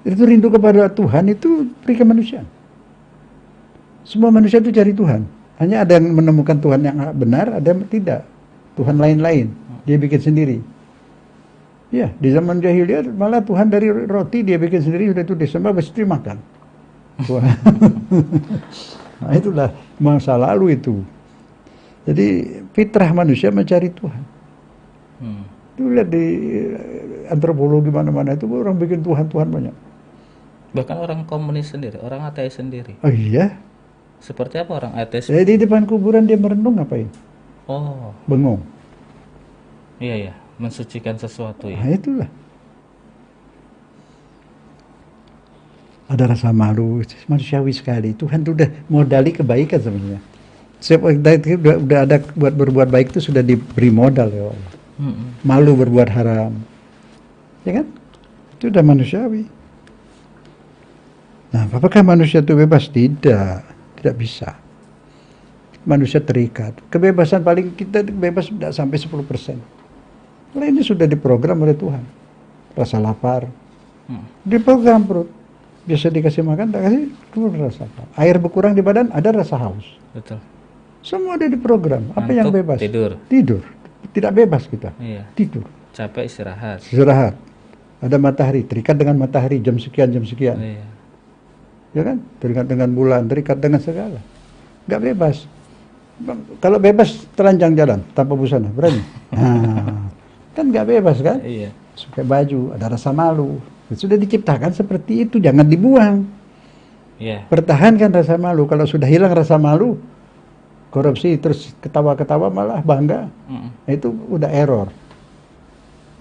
Itu rindu kepada Tuhan, itu peri kemanusiaan. Semua manusia itu cari Tuhan. Hanya ada yang menemukan Tuhan yang benar, ada yang tidak. Tuhan lain-lain. Dia bikin sendiri. Ya, di zaman jahiliyah malah Tuhan dari roti dia bikin sendiri, sudah itu disembah, pasti makan. Nah itulah masa lalu itu. Jadi fitrah manusia mencari Tuhan. Itu lihat di antropologi mana-mana itu orang bikin Tuhan-Tuhan banyak. Bahkan orang komunis sendiri, orang ateis sendiri. Oh iya? Seperti apa orang ateis? Di depan kuburan dia merenung ngapain? Oh. Bengong. Iya ya, mensucikan sesuatu ya. Nah itulah. Ada rasa malu, manusiawi sekali. Tuhan itu udah modali kebaikan sebenarnya. Udah ada buat berbuat baik itu sudah diberi modal ya Allah. Malu berbuat haram. Ya kan? Itu udah manusiawi. Nah, apakah manusia itu bebas? Tidak bisa. Manusia terikat. Kebebasan paling kita bebas tidak sampai 10%. Karena ini sudah diprogram oleh Tuhan. Rasa lapar. Diprogram perut. Biasa dikasih makan, tak kasih, kemudian rasa lapar. Air berkurang di badan, ada rasa haus. Betul. Semua ada diprogram. Apa yang bebas? Tidur. Tidak bebas kita. Iya. Tidur. Capek istirahat. Istirahat. Ada matahari, terikat dengan matahari jam sekian, jam sekian. Iya. Ya kan? Terikat dengan bulan, terikat dengan segala. Nggak bebas. Kalau bebas telanjang jalan tanpa busana, berani? Nah, kan nggak bebas kan? Iya. Pakai baju, ada rasa malu. Sudah diciptakan seperti itu, jangan dibuang. Iya. Pertahankan rasa malu. Kalau sudah hilang rasa malu, korupsi terus ketawa-ketawa malah bangga, itu udah error.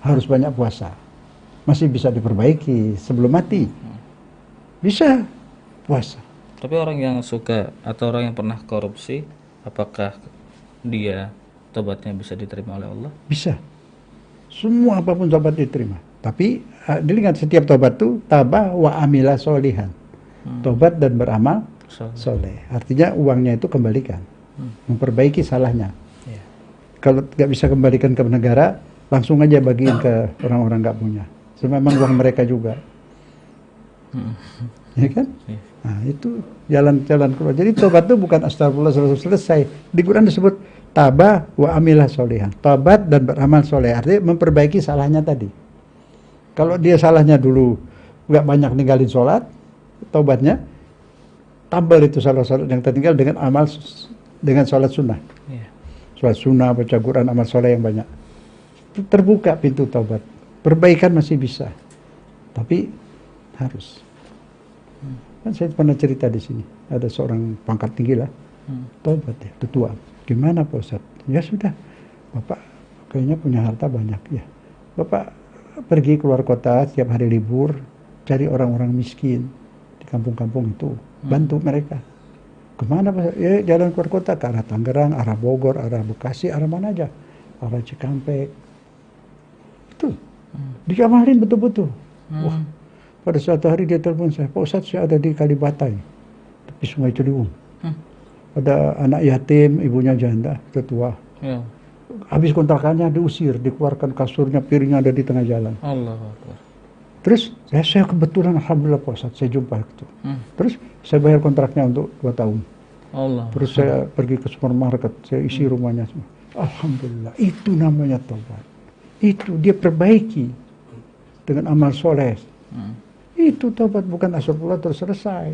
Harus banyak puasa. Masih bisa diperbaiki sebelum mati. Bisa puasa. Tapi orang yang suka atau orang yang pernah korupsi, apakah dia tobatnya bisa diterima oleh Allah? Bisa. Semua apapun tobat diterima. Tapi dilihat setiap tobat itu tabah wa amila solihan. Tobat dan beramal soleh. Artinya uangnya itu kembalikan. Memperbaiki salahnya. Iya. Kalau nggak bisa kembalikan ke negara, langsung aja bagiin ke orang-orang nggak punya. Memang uang mereka juga. Ya kan? Iya. Nah, itu jalan-jalan keluar. Jadi tobat itu bukan astagfirullah selesai. Di Quran disebut tabah wa amilah solihan. Tobat dan beramal soleh. Artinya memperbaiki salahnya tadi. Kalau dia salahnya dulu nggak banyak ninggalin sholat, tobatnya tambal itu salah-salah yang tertinggal dengan amal dengan sholat sunnah. Iya. Sholat sunnah, baca Quran, amal soleh yang banyak. Terbuka pintu tobat. Perbaikan masih bisa. Tapi harus. Kan saya pernah cerita di sini. Ada seorang pangkat tinggi lah. Tobat ya, tua. Gimana Pak Ustadz? Ya sudah. Bapak kayaknya punya harta banyak ya. Bapak pergi keluar kota setiap hari libur. Cari orang-orang miskin. Di kampung-kampung itu. Bantu mereka. Kemana Pak? Ya jalan keluar kota. Ke arah Tangerang, arah Bogor, arah Bekasi, arah mana aja. Arah Cikampek. Itu. Diamalin betul-betul. Wah. Pada suatu hari dia telepon saya, Pak Ustadz saya ada di Kalibata ini, tepi Sungai Ciliwung. Ada anak yatim, ibunya janda, tetua. Ya. Habis kontrakannya diusir, dikeluarkan kasurnya, piringnya ada di tengah jalan. Allahu Akbar. Terus saya kebetulan alhamdulillah Pak Ustadz saya jumpa itu. Terus saya bayar kontraknya untuk 2 tahun. Allah. Terus saya pergi ke supermarket, saya isi rumahnya semua. Alhamdulillah, itu namanya tobat. Itu dia perbaiki dengan amal soleh. Itu tobat, bukan astagfirullah terus selesai.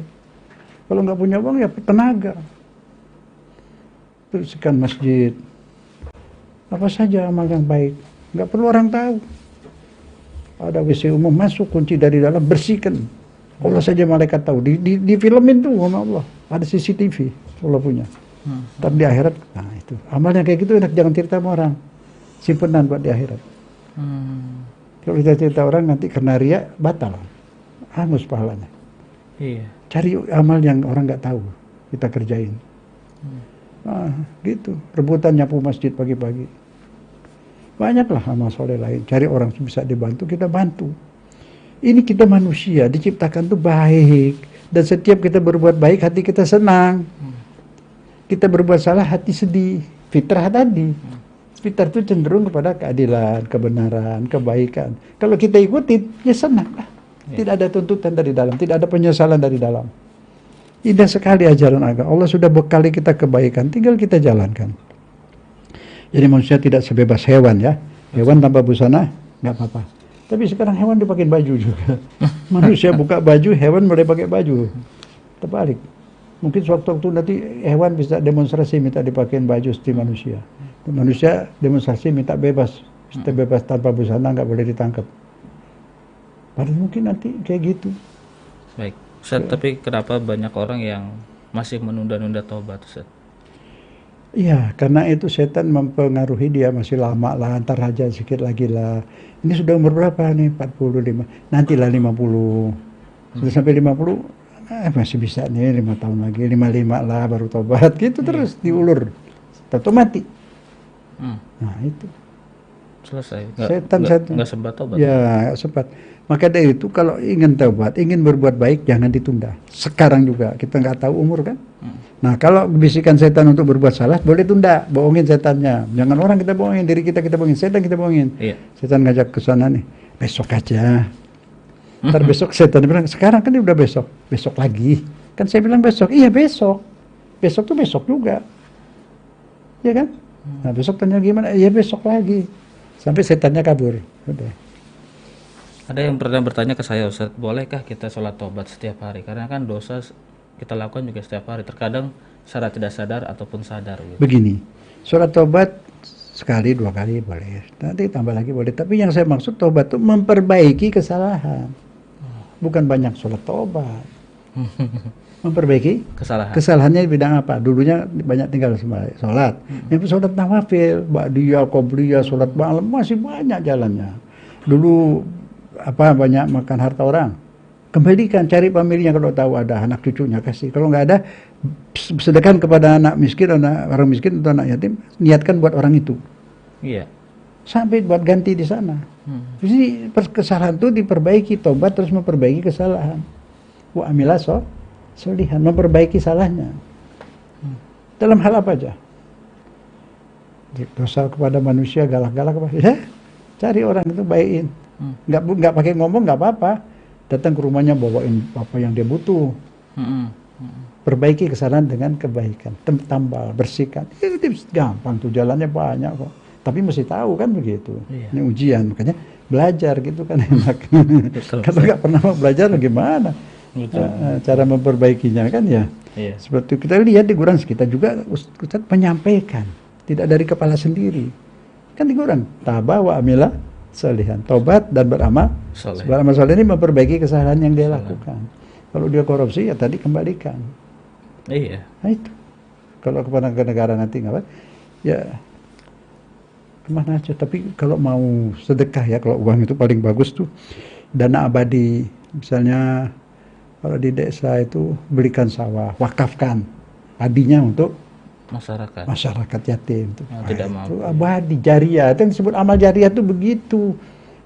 Kalau nggak punya uang ya tenaga. Bersihkan masjid. Apa saja amal yang baik. Nggak perlu orang tahu. Ada WC umum masuk, kunci dari dalam, bersihkan. Allah saja malaikat tahu. Di filmin tuh sama Allah. Ada CCTV. Allah punya. Tapi di akhirat, nah itu. Amalnya kayak gitu enak, jangan cerita sama orang. Simpenan buat di akhirat. Kalau kita cerita orang nanti kena riya, batal. Hangus pahalanya. Iya. Cari amal yang orang nggak tahu, kita kerjain. Nah, gitu. Rebutan nyapu masjid pagi-pagi. Banyaklah amal soleh lain. Cari orang bisa dibantu, kita bantu. Ini kita manusia, diciptakan tuh baik. Dan setiap kita berbuat baik, hati kita senang. Kita berbuat salah, hati sedih. Fitrah tadi. Fitrah itu cenderung kepada keadilan, kebenaran, kebaikan. Kalau kita ikutin, ya senang lah. Tidak ada tuntutan dari dalam, tidak ada penyesalan dari dalam. Indah sekali ajaran agama. Allah sudah bekali kita kebaikan, tinggal kita jalankan. Jadi manusia tidak sebebas hewan ya. Hewan tanpa busana, nggak apa-apa. Tapi sekarang hewan dipakai baju juga. Manusia buka baju, hewan boleh pakai baju. Terbalik. Mungkin suatu-waktu nanti hewan bisa demonstrasi minta dipakein baju seperti manusia. Manusia demonstrasi minta bebas. Kita bebas tanpa busana, nggak boleh ditangkap. Padahal mungkin nanti kayak gitu. Baik. Ustaz, tapi kenapa banyak orang yang masih menunda-nunda tobat, Ustaz? Iya, karena itu setan mempengaruhi dia masih lama lah, antar aja sedikit lagi lah. Ini sudah umur berapa nih? 45. Nantilah 50. Sudah sampai 50, masih bisa nih 5 tahun lagi, 55 lah baru tobat. Gitu terus diulur. Tentu mati. Nah, itu. Selesai. Setan. Nggak sempat tobat. Ya, nggak sempat. Maka dari itu kalau ingin tobat, ingin berbuat baik, jangan ditunda. Sekarang juga, kita nggak tahu umur kan. Nah, kalau bisikan setan untuk berbuat salah, boleh tunda, bohongin setannya. Jangan orang kita bohongin, diri kita bohongin, setan kita bohongin. Iya. Setan ngajak ke sana nih, besok aja. Ntar besok setan bilang, sekarang kan udah besok, besok lagi. Kan saya bilang besok, iya besok. Besok tuh besok juga. Iya kan? Nah, besok tanya gimana? Iya besok lagi. Sampai setannya kabur. Udah. Ada yang pernah bertanya ke saya, Ustaz, bolehkah kita sholat tobat setiap hari? Karena kan dosa kita lakukan juga setiap hari. Terkadang secara tidak sadar ataupun sadar. Gitu. Begini, sholat tobat sekali, 2 kali boleh. Nanti tambah lagi boleh. Tapi yang saya maksud tobat itu memperbaiki kesalahan. Bukan banyak sholat tobat. Memperbaiki kesalahan. Kesalahannya di bidang apa? Dulunya banyak tinggal sholat. Yang sholat nawafil, ba'diyah, qobliyah, sholat malam masih banyak jalannya. Dulu banyak makan harta orang, Kembalikan, cari pemiliknya, kalau tahu ada anak cucunya kasih. Kalau nggak ada, sedekahkan kepada anak miskin, orang miskin atau anak yatim, niatkan buat orang itu. Iya. Sampai buat ganti di sana. Jadi kesalahan itu diperbaiki, tobat terus memperbaiki kesalahan. Wa amila solihan, memperbaiki salahnya. Dalam hal apa aja? Dosa kepada manusia, galak-galak apa? Ya, cari orang itu baikin. Nggak pakai ngomong, nggak apa-apa. Datang ke rumahnya, bawain apa yang dia butuh. Perbaiki kesalahan dengan kebaikan, tambal, bersihkan. Itu gampang tuh, jalannya banyak kok. Tapi mesti tahu kan begitu. Iya. Ini ujian, makanya belajar gitu kan enak. Kalau nggak pernah belajar gimana? Betul. Cara memperbaikinya kan ya. Iya. Seperti kita lihat di Quran, kita juga Ustaz menyampaikan, tidak dari kepala sendiri. Kan di Quran, tabah wa amila solihan, tobat dan beramal Soleh. beramal soleh ini memperbaiki kesalahan yang dia lakukan. Kalau dia korupsi ya tadi kembalikan. Iya. Nah itu. Kalau kepada negara nanti nggak apa, ya kemana aja. Tapi kalau mau sedekah ya, kalau uang itu paling bagus tuh dana abadi. Misalnya kalau di desa itu belikan sawah, wakafkan padinya untuk masyarakat yatim. Tidak mampu. Itu abadi, jariah. Itu yang disebut amal jariah itu begitu.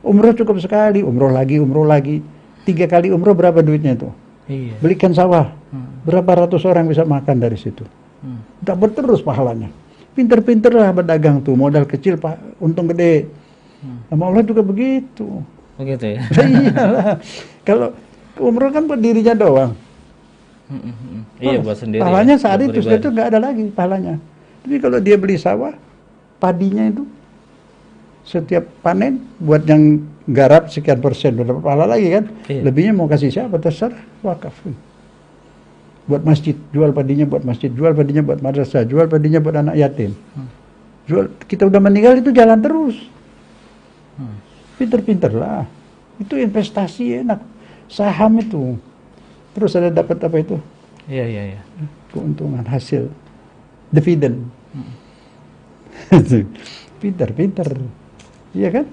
Umroh cukup sekali, umroh lagi. 3 kali umroh berapa duitnya itu? Iya. Belikan sawah, berapa ratus orang bisa makan dari situ. Dapat terus pahalanya. Pinter-pinter lah berdagang tuh, modal kecil Pak, untung gede. Sama Allah juga begitu. Begitu ya. Iyalah. Kalau umroh kan buat dirinya doang. Iya, buat sendiri. Pahalanya ya, saat buat itu, pribadi. setelah itu nggak ada lagi pahalanya. Tapi kalau dia beli sawah, padinya itu setiap panen buat yang garap sekian persen, udah dapat pahala lagi kan. Iya. Lebihnya mau kasih siapa terserah, wakaf. Buat masjid, jual padinya buat masjid, jual padinya buat madrasah, jual padinya buat anak yatim. Jual, kita udah meninggal itu jalan terus. Pinter-pinter lah. Itu investasi enak. Saham itu. Terus ada dapat apa itu? Iya. Keuntungan, hasil. Dividen. Pinter. Iya kan?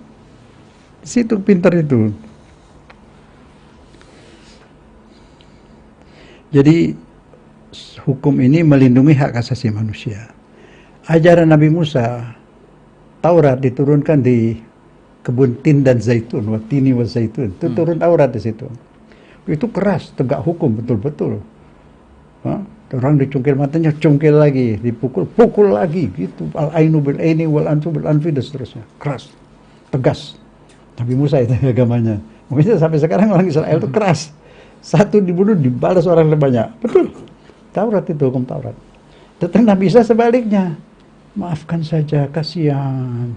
Di situ pinter itu. Jadi hukum ini melindungi hak asasi manusia. Ajaran Nabi Musa, Taurat diturunkan di kebun tin dan zaitun, watini wa zaitun. Itu turun Taurat di situ. Itu keras, tegak hukum betul-betul. Orang dicungkil matanya, cungkil lagi, pukul lagi, gitu. Al-ainu bil aini wal anfu bil anfi dan seterusnya. Keras, tegas. Nabi Musa itu agamanya. Mungkin sampai sekarang orang Israel itu keras. Satu dibunuh dibalas orang banyak. Betul. Taurat itu hukum Taurat. Tetapi Nabi Isa sebaliknya. Maafkan saja, kasihan.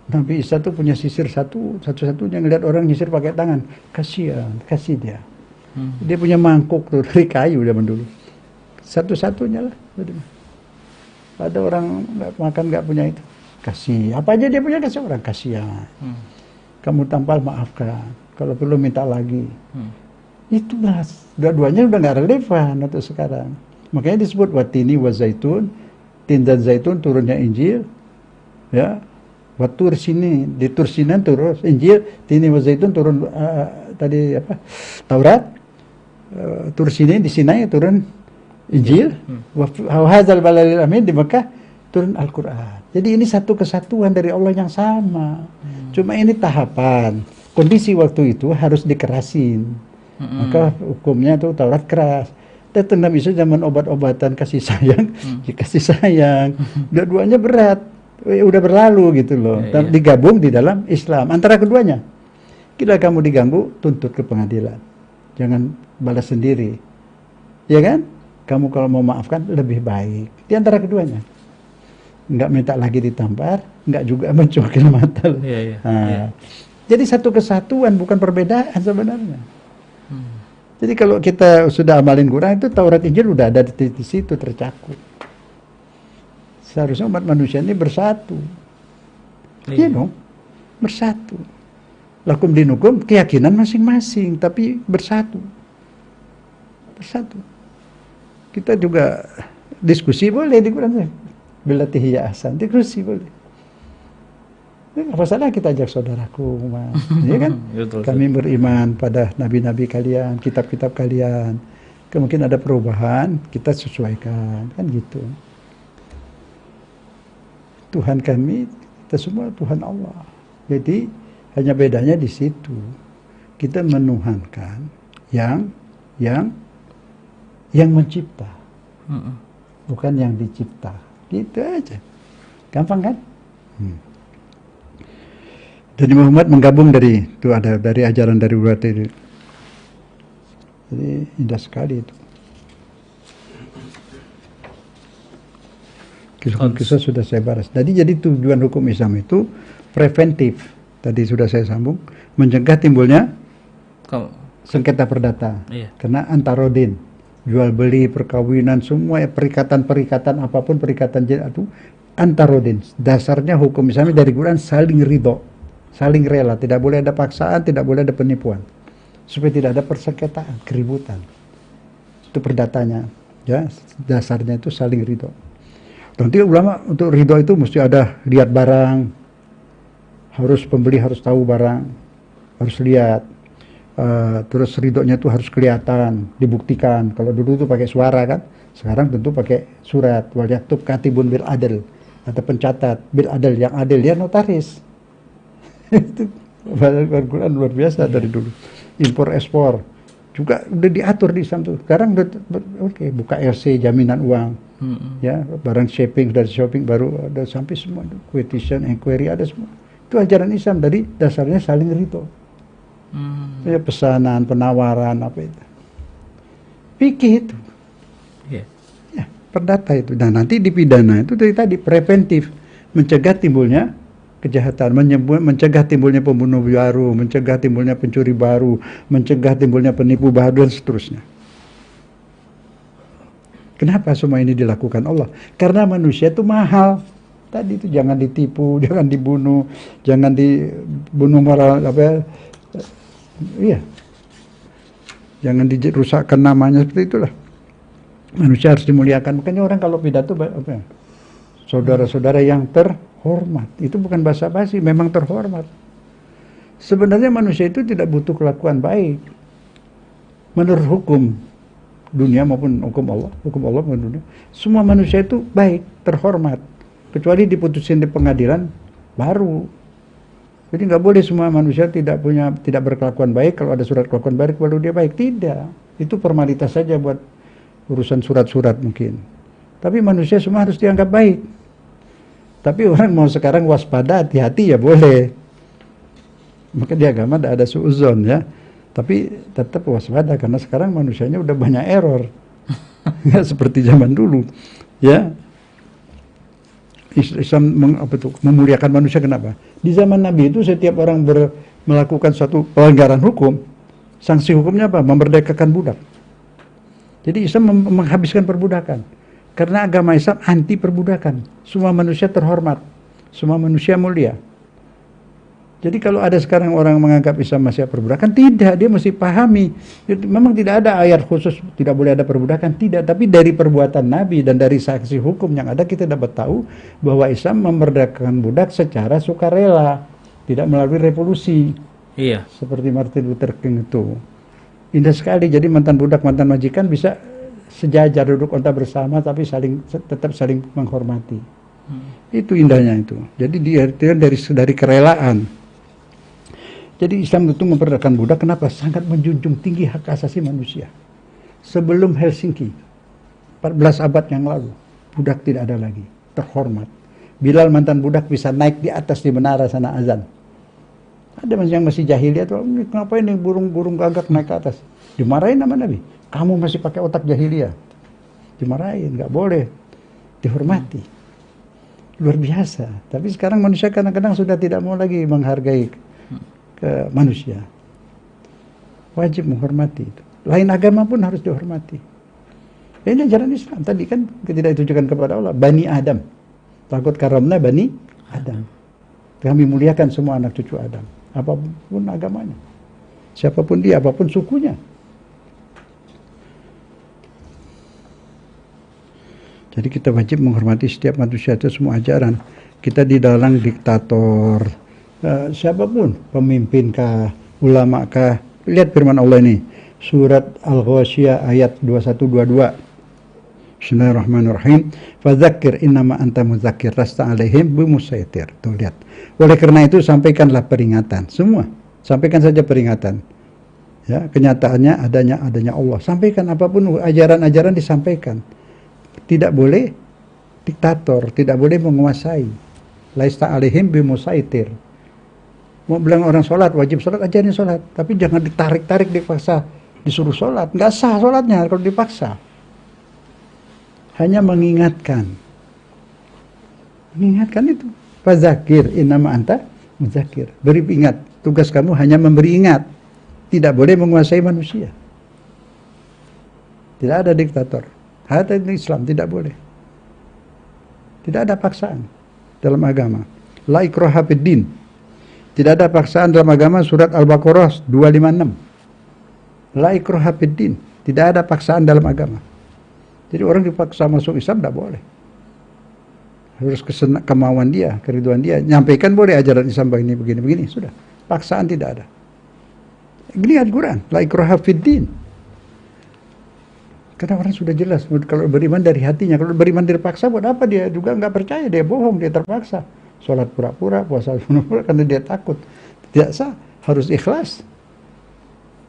Nabi Isa tuh punya sisir satu-satunya ngeliat orang nyisir pakai tangan. Kasihan, kasih dia. Dia punya mangkuk tuh dari kayu zaman dulu. Satu-satunya lah. Ada orang nggak makan nggak punya itu. Kasih. Apa aja dia punya kasih orang. Kasihan. Kamu tampal maafkan. Kalau perlu minta lagi. Itulah. Dua-duanya udah nggak relevan untuk sekarang. Makanya disebut watini wa zaitun. Tin dan zaitun turunnya Injil. Ya. Watur sini. Di Tursinan turun Injil. Tini wa zaitun turun tadi apa? Taurat. Tursini di Sinai turun Injil. Wa hadzal baladil amin di Mekah turun Al-Quran. Jadi ini satu kesatuan dari Allah yang sama. Cuma ini tahapan. Kondisi waktu itu harus dikerasin. Maka hukumnya itu Taurat keras. Datang Nabi Isa zaman obat-obatan kasih sayang, dikasih sayang. Dua-duanya berat. Udah berlalu gitu loh. Dan digabung di dalam Islam. Antara keduanya. Bila kamu diganggu, tuntut ke pengadilan. Jangan balas sendiri. Ya kan? Kamu kalau mau maafkan lebih baik. Di antara keduanya. Enggak minta lagi ditampar, enggak juga mencungkil mata. Jadi satu kesatuan, bukan perbedaan sebenarnya. Jadi kalau kita sudah amalin Quran itu Taurat Injil udah ada di situ tercakup. Seharusnya umat manusia ini bersatu. Iya dong, bersatu. Lakum dinukum keyakinan masing-masing, tapi bersatu. Bersatu. Kita juga diskusi boleh di Quran. Bila tihya ahsan, diskusi boleh. Apa salah kita ajak saudaraku, Mas? Iya kan? Betul, Kami beriman pada nabi-nabi kalian, kitab-kitab kalian. Mungkin ada perubahan, kita sesuaikan, kan gitu. Tuhan kami, kita semua Tuhan Allah. Jadi hanya bedanya di situ. Kita menuhankan yang mencipta, bukan yang dicipta. Gitu aja. Gampang kan? Jadi Muhammad menggabung dari itu, ada dari ajaran dari Buddha itu. Jadi indah sekali itu. Kisah-kisah sudah saya bahas. Jadi tujuan hukum Islam itu preventif. Tadi sudah saya sambung, mencegah timbulnya sengketa perdata. Iya. Karena antarodin, jual beli, perkawinan, semua perikatan apapun, perikatan itu antarodin. Dasarnya hukum Islam dari Quran saling ridho, saling rela, tidak boleh ada paksaan, tidak boleh ada penipuan, supaya tidak ada persengketaan, keributan. Itu perdatanya, ya, dasarnya itu saling ridho. Nanti ulama untuk ridho itu mesti ada lihat barang, harus pembeli harus tahu barang, harus lihat, terus ridhonya itu harus kelihatan, dibuktikan. Kalau dulu itu pakai suara kan, sekarang tentu pakai surat. Wal yaktub katibun bil adl, ada pencatat bil adl, yang adil dia notaris. Itu Al-Quran luar biasa dari dulu. Impor ekspor juga udah diatur di Islam tuh. Sekarang oke, buka LC, jaminan uang, ya, barang shipping, dari shopping baru ada sampai semua, quotation, inquiry, ada semua. Itu ajaran Islam, dari dasarnya saling ridho. Ya, pesanan, penawaran, apa itu, fikih itu, ya, perdata itu. Dan nanti di pidana itu dari tadi preventif, mencegah timbulnya kejahatan, mencegah timbulnya pembunuh baru, mencegah timbulnya pencuri baru, mencegah timbulnya penipu baru, dan seterusnya. Kenapa semua ini dilakukan Allah? Karena manusia itu mahal. Tadi itu jangan ditipu, jangan dibunuh, jangan dibunuh malah iya, jangan dirusakkan namanya, seperti itulah. Manusia harus dimuliakan. Makanya orang kalau pidato saudara-saudara yang terhormat, itu bukan basa-basi, memang terhormat. Sebenarnya manusia itu tidak butuh kelakuan baik menurut hukum dunia maupun hukum Allah maupun dunia. Semua manusia itu baik, terhormat, kecuali diputusin di pengadilan baru. Jadi nggak boleh semua manusia tidak berkelakuan baik. Kalau ada surat kelakuan baik baru dia baik, tidak. Itu formalitas saja buat urusan surat-surat mungkin. Tapi manusia semua harus dianggap baik. Tapi orang mau sekarang waspada, hati-hati ya boleh. Maka di agama ada suudzon ya. Tapi tetap waspada karena sekarang manusianya udah banyak error. Nggak seperti zaman dulu. Ya. Islam memuliakan manusia, kenapa? Di zaman Nabi itu setiap orang melakukan suatu pelanggaran hukum, sanksi hukumnya apa? Memerdekakan budak. Jadi Islam menghabiskan perbudakan. Karena agama Islam anti perbudakan. Semua manusia terhormat, semua manusia mulia. Jadi kalau ada sekarang orang menganggap Islam masih ada perbudakan, tidak, dia mesti pahami. Memang tidak ada ayat khusus tidak boleh ada perbudakan, tidak. Tapi dari perbuatan Nabi dan dari saksi hukum yang ada, kita dapat tahu bahwa Islam memerdekakan budak secara sukarela, tidak melalui revolusi. Iya. Seperti Martin Luther King itu. Indah sekali. Jadi mantan budak, mantan majikan bisa sejajar duduk onta bersama, tapi tetap saling menghormati. Itu indahnya itu. Jadi dia dari kerelaan. Jadi Islam itu memperdagangkan budak, kenapa? Sangat menjunjung tinggi hak asasi manusia. Sebelum Helsinki, 14 abad yang lalu, budak tidak ada lagi, terhormat. Bilal mantan budak bisa naik di atas di menara sana azan. Ada yang masih jahiliyah tuh, ngapain nih burung gagak naik ke atas? Dimarahin sama Nabi. Kamu masih pakai otak jahiliyah. Dimarahin, nggak boleh. Dihormati. Luar biasa. Tapi sekarang manusia kadang-kadang sudah tidak mau lagi menghargai ke manusia. Wajib menghormati itu. Lain agama pun harus dihormati. Ini ajaran Islam. Tadi kan tidak ditujukan kepada Allah. Bani Adam. Takut karamna Bani Adam. Kami muliakan semua anak cucu Adam. Apapun agamanya. Siapapun dia, apapun sukunya. Jadi kita wajib menghormati setiap manusia itu semua ajaran. Kita di dalam diktator, siapapun, pemimpin kah, ulama kah. Lihat firman Allah ini, surat Al-Ghasyiyah ayat 21-22. Bismillahirrahmanirrahim. Fadzakir innama anta mudzakir lasta alaihim bimusaitir. Tuh lihat. Oleh karena itu sampaikanlah peringatan. Semua sampaikan saja peringatan. Ya, kenyataannya adanya Allah. Sampaikan apapun ajaran-ajaran disampaikan. Tidak boleh diktator, tidak boleh menguasai. Laista alaihim bimusaitir. Mau bilang orang sholat, wajib sholat, ajarin sholat. Tapi jangan ditarik-tarik, dipaksa. Disuruh sholat. Nggak sah sholatnya kalau dipaksa. Hanya mengingatkan. Mengingatkan itu. Fadzakir innama anta mudzakir. Beri ingat. Tugas kamu hanya memberi ingat. Tidak boleh menguasai manusia. Tidak ada diktator. Hatta Islam tidak boleh. Tidak ada paksaan dalam agama. La ikraha fid din. Tidak ada paksaan dalam agama, surat Al-Baqarah 256. La ikraha fid din. Tidak ada paksaan dalam agama. Jadi orang dipaksa masuk Islam tidak boleh. Harus kemauan dia, keriduan dia. Nyampaikan boleh ajaran Islam begini, sudah. Paksaan tidak ada. Ini Al-Quran. La ikraha fid din. Karena orang sudah jelas, kalau beriman dari hatinya, kalau beriman dipaksa, buat apa dia juga nggak percaya, dia bohong, dia terpaksa. Sholat pura-pura, puasa pura-pura, karena dia takut. Tidak sah, harus ikhlas.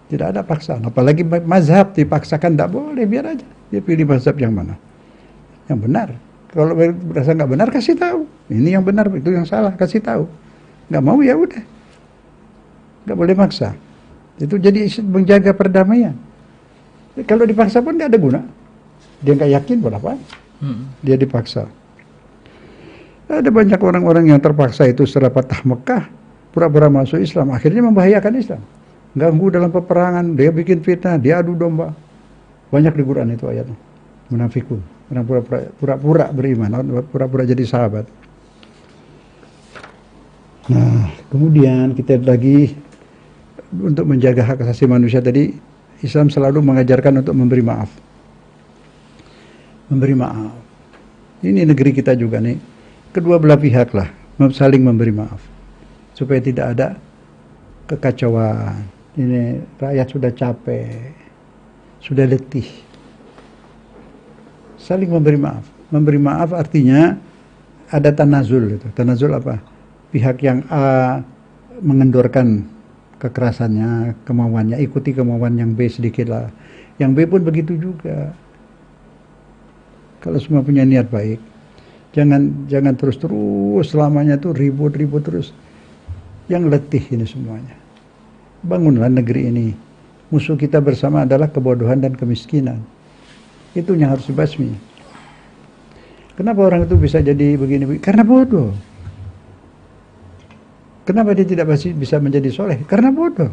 Tidak ada paksaan. Apalagi mazhab dipaksakan, tidak boleh, biar aja. Dia pilih mazhab yang mana. Yang benar. Kalau berasa nggak benar, kasih tahu. Ini yang benar, itu yang salah, kasih tahu. Nggak mau, ya udah. Nggak boleh maksa. Itu jadi menjaga perdamaian. Kalau dipaksa pun nggak ada guna. Dia nggak yakin buat apa? Dia dipaksa. Ada banyak orang-orang yang terpaksa itu setelah Fatah Mekah, pura-pura masuk Islam, akhirnya membahayakan Islam. Ganggu dalam peperangan, dia bikin fitnah, dia adu domba. Banyak di Quran itu ayatnya. Munafikun, orang pura-pura beriman, pura-pura jadi sahabat. Nah, kemudian kita lagi untuk menjaga hak asasi manusia tadi, Islam selalu mengajarkan untuk memberi maaf. Memberi maaf. Ini negeri kita juga nih. Kedua belah pihak lah saling memberi maaf. Supaya tidak ada kekacauan. Ini rakyat sudah capek. Sudah letih. Saling memberi maaf. Memberi maaf artinya ada tanazul itu. Tanazul apa? Pihak yang A mengendorkan kekerasannya, kemauannya, ikuti kemauan yang B sedikit lah. Yang B pun begitu juga. Kalau semua punya niat baik, jangan terus-terus selamanya tuh ribut-ribut terus. Yang letih ini semuanya. Bangunlah negeri ini. Musuh kita bersama adalah kebodohan dan kemiskinan. Itu yang harus dibasmi. Kenapa orang itu bisa jadi begini? Karena bodoh. Kenapa dia tidak bisa menjadi soleh? Karena bodoh.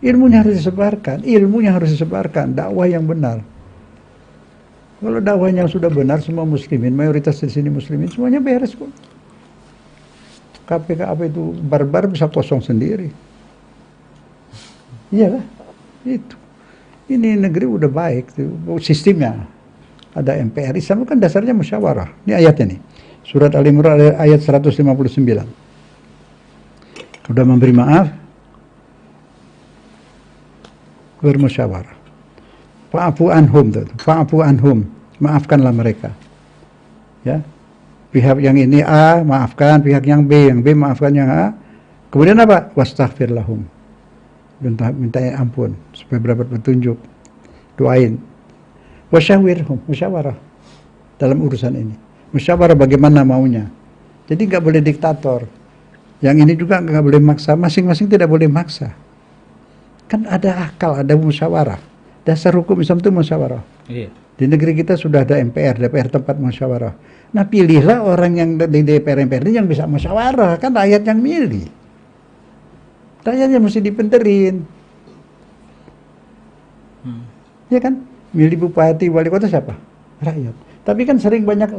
Ilmunya harus disebarkan. Ilmunya harus disebarkan. Dakwah yang benar. Kalau dakwahnya sudah benar, semua muslimin, mayoritas di sini muslimin, semuanya beres kok. KPK apa itu barbar bisa kosong sendiri. Iya lah. Itu. Ini negeri udah baik. Sistemnya. Ada MPR. Islam kan dasarnya musyawarah. Ini ayatnya nih. Surat Al-Imran ayat 159. Sudah memberi maaf, bermusyawarah. Fa'fu anhum, fa'fu anhum, maafkanlah mereka. Ya, pihak yang ini A maafkan, pihak yang B maafkan yang A. Kemudian apa? Wastaghfir lahum, minta ampun supaya mendapat petunjuk. Doain. Wasyawirhum, musyawarah dalam urusan ini. Musyawarah bagaimana maunya. Jadi nggak boleh diktator. Yang ini juga nggak boleh maksa, masing-masing tidak boleh maksa. Kan ada akal, ada musyawarah. Dasar hukum Islam itu musyawarah. Iya. Di negeri kita sudah ada MPR, DPR tempat musyawarah. Nah pilihlah orang yang di DPR MPR ini yang bisa musyawarah, kan rakyat yang milih. Rakyatnya mesti dipenterin. Ya kan? Milih bupati, wali kota siapa? Rakyat. Tapi kan sering banyak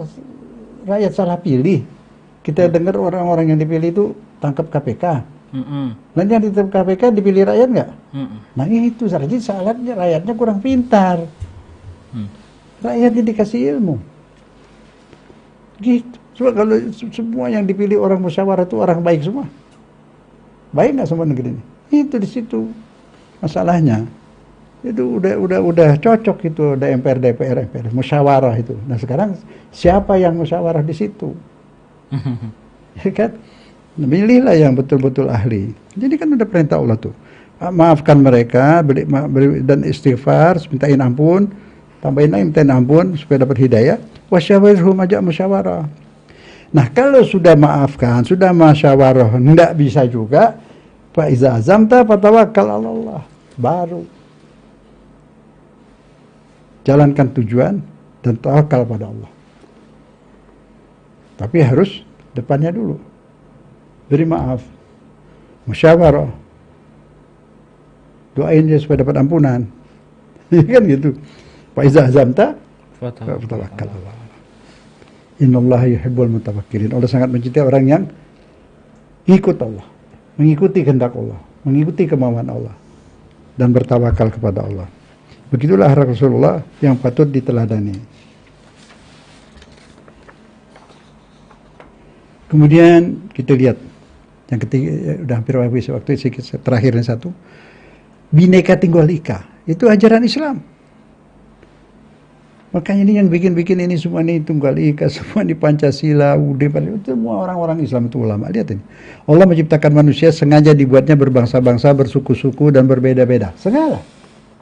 rakyat salah pilih. Kita dengar orang-orang yang dipilih itu tangkap KPK. Nanti yang ditangkap KPK dipilih rakyat nggak? Nah itu salahnya rakyatnya kurang pintar. Rakyatnya dikasih ilmu. Gitu. Coba kalau semua yang dipilih orang musyawarah itu orang baik semua. Baik nggak semua negeri ini? Itu di situ masalahnya. Itu udah cocok itu, ada MPR, DPR, MPR, musyawarah itu. Nah sekarang siapa yang musyawarah di situ? Ya kan? Pilihlah yang betul-betul ahli. Jadi kan udah perintah Allah tuh. Maafkan mereka, dan istighfar, mintain ampun, tambahin lagi mintain ampun supaya dapat hidayah. Wasyawirhum, ajak musyawarah. Nah kalau sudah maafkan, sudah musyawarah, enggak bisa juga, fa iza azamta fatawakkal 'ala Allah. Baru jalankan tujuan dan tawakal pada Allah. Tapi harus depannya dulu. Beri maaf. Musyawarah. Doain dia supaya dapat ampunan. Kan gitu. Fa iza azamta fatawakkal 'ala Allah. Innallaha yuhibbul mutawakkilin. Allah sangat mencintai orang yang ikut Allah, mengikuti kehendak Allah, mengikuti kemauan Allah dan bertawakal kepada Allah. Begitulah Rasulullah yang patut diteladani. Kemudian kita lihat yang ketiga, udah hampir habis waktu terakhir yang satu, Bhinneka Tunggal Ika. Itu ajaran Islam. Makanya ini yang bikin ini semua ini Tunggal Ika, semua di Pancasila, UUD, itu semua orang-orang Islam itu ulama. Lihat ini. Allah menciptakan manusia sengaja dibuatnya berbangsa-bangsa, bersuku-suku dan berbeda-beda. Sengaja.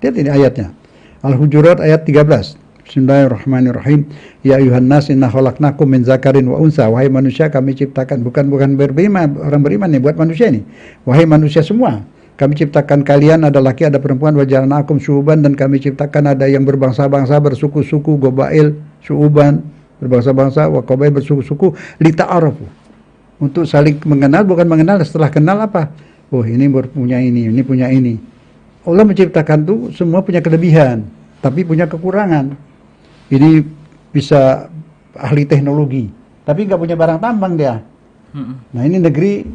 Lihat ini ayatnya. Al-Hujurat ayat 13. Bismillahirrahmanirrahim. Ya ayuhan nas inna khalaqnakum min zakarin wa unsa. Wahai manusia kami ciptakan, bukan beriman, orang beriman nih buat manusia ini. Wahai manusia semua, kami ciptakan kalian ada laki ada perempuan, wa ja'alnakum syu'uban, dan kami ciptakan ada yang berbangsa-bangsa, bersuku-suku, gobail, syu'uban, berbangsa-bangsa, wa qabail, bersuku-suku, lita'arafu. Untuk saling mengenal, bukan mengenal setelah kenal apa? Oh, ini punya ini punya ini. Allah menciptakan tuh semua punya kelebihan, tapi punya kekurangan. Ini bisa ahli teknologi, tapi nggak punya barang tambang dia. Nah ini negeri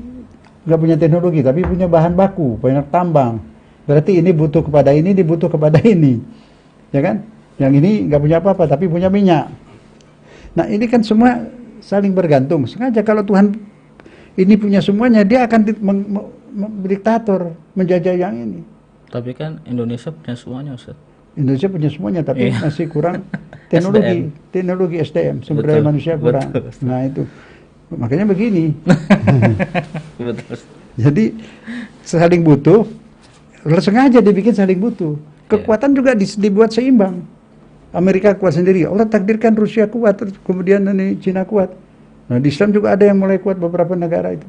nggak punya teknologi, tapi punya bahan baku, banyak tambang. Berarti ini butuh kepada ini, dibutuh kepada ini, ya kan? Yang ini nggak punya apa-apa, tapi punya minyak. Nah ini kan semua saling bergantung. Sengaja kalau Tuhan ini punya semuanya, dia akan diktator, menjajah yang ini. Tapi kan Indonesia punya semuanya, Ustaz. Indonesia punya semuanya, tapi masih kurang teknologi SDM, sumber daya manusia kurang. Betul. Nah itu, makanya begini. Betul. Jadi saling butuh, sengaja dibikin saling butuh. Kekuatan juga dibuat seimbang. Amerika kuat sendiri, Allah takdirkan Rusia kuat, kemudian ini Cina kuat. Nah di Islam juga ada yang mulai kuat beberapa negara itu.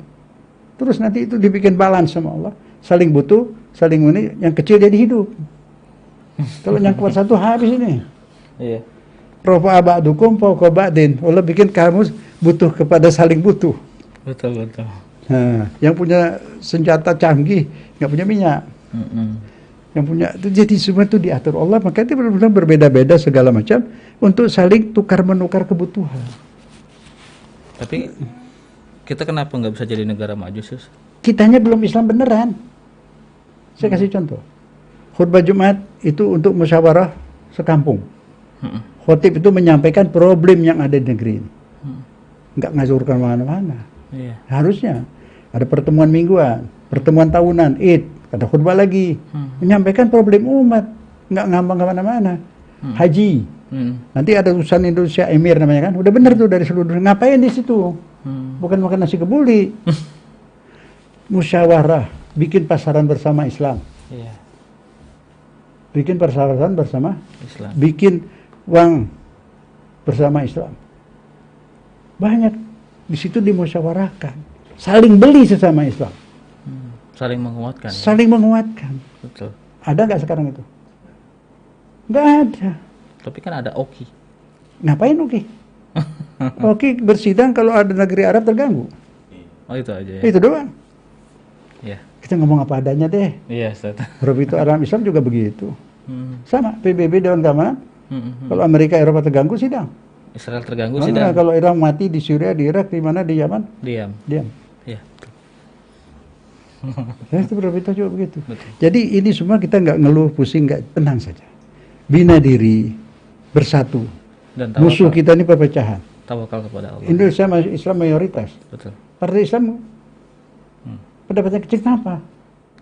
Terus nanti itu dibikin balance sama Allah, saling butuh, saling ini, yang kecil jadi hidup. Kalau yang kuat satu habis ini. Iya. Rafa'a ba'dukum fawqa ba'din. Allah bikin kamu butuh kepada saling butuh. Betul. Nah, yang punya senjata canggih nggak punya minyak. Yang punya itu, jadi semua itu diatur Allah, maka itu benar-benar berbeda-beda segala macam untuk saling tukar menukar kebutuhan. Tapi kita kenapa nggak bisa jadi negara maju, Sus? Kitanya belum Islam beneran. Saya kasih contoh. Khutbah Jumat itu untuk musyawarah sekampung. Khotib itu menyampaikan problem yang ada di negeri ini. Nggak ngajurkan mana-mana. Iya. Harusnya ada pertemuan mingguan, pertemuan tahunan, Id, ada khutbah lagi, menyampaikan problem umat, nggak ngambang kemana-mana. Haji, nanti ada urusan Indonesia Emir namanya kan, udah bener tuh dari seluruh. Ngapain di situ? Bukan makan nasi kebuli. Musyawarah, bikin pasaran bersama Islam. Iya. Bikin pasaran bersama Islam. Bikin uang bersama Islam. Banyak di situ dimusyawarahkan, saling beli sesama Islam. Saling menguatkan. Saling menguatkan. Betul. Ada nggak sekarang itu? Nggak ada. Tapi kan ada Oki. Ngapain Oki? Oki bersidang kalau ada negeri Arab terganggu. Oh itu aja ya. Itu doang. Iya. Kita ngomong apa adanya deh. Iya, Ustaz. Rebutan Arab Islam juga begitu. Sama PBB Dewan Keamanan. Kalau Amerika Eropa terganggu sidang. Israel terganggu Nah, sidang. kalau Iran mati di Syria, di Irak, di mana, di Yaman, Diam. diam. Iya. Ya, itu berita juga begitu. Betul. Jadi ini semua kita nggak ngeluh, pusing, nggak, tenang saja. Bina diri, bersatu. Dan Musuh kita ini perpecahan. Tawakal kepada Allah. Indonesia Islam mayoritas. Betul. Partai Islam pendapatnya kecil, kenapa?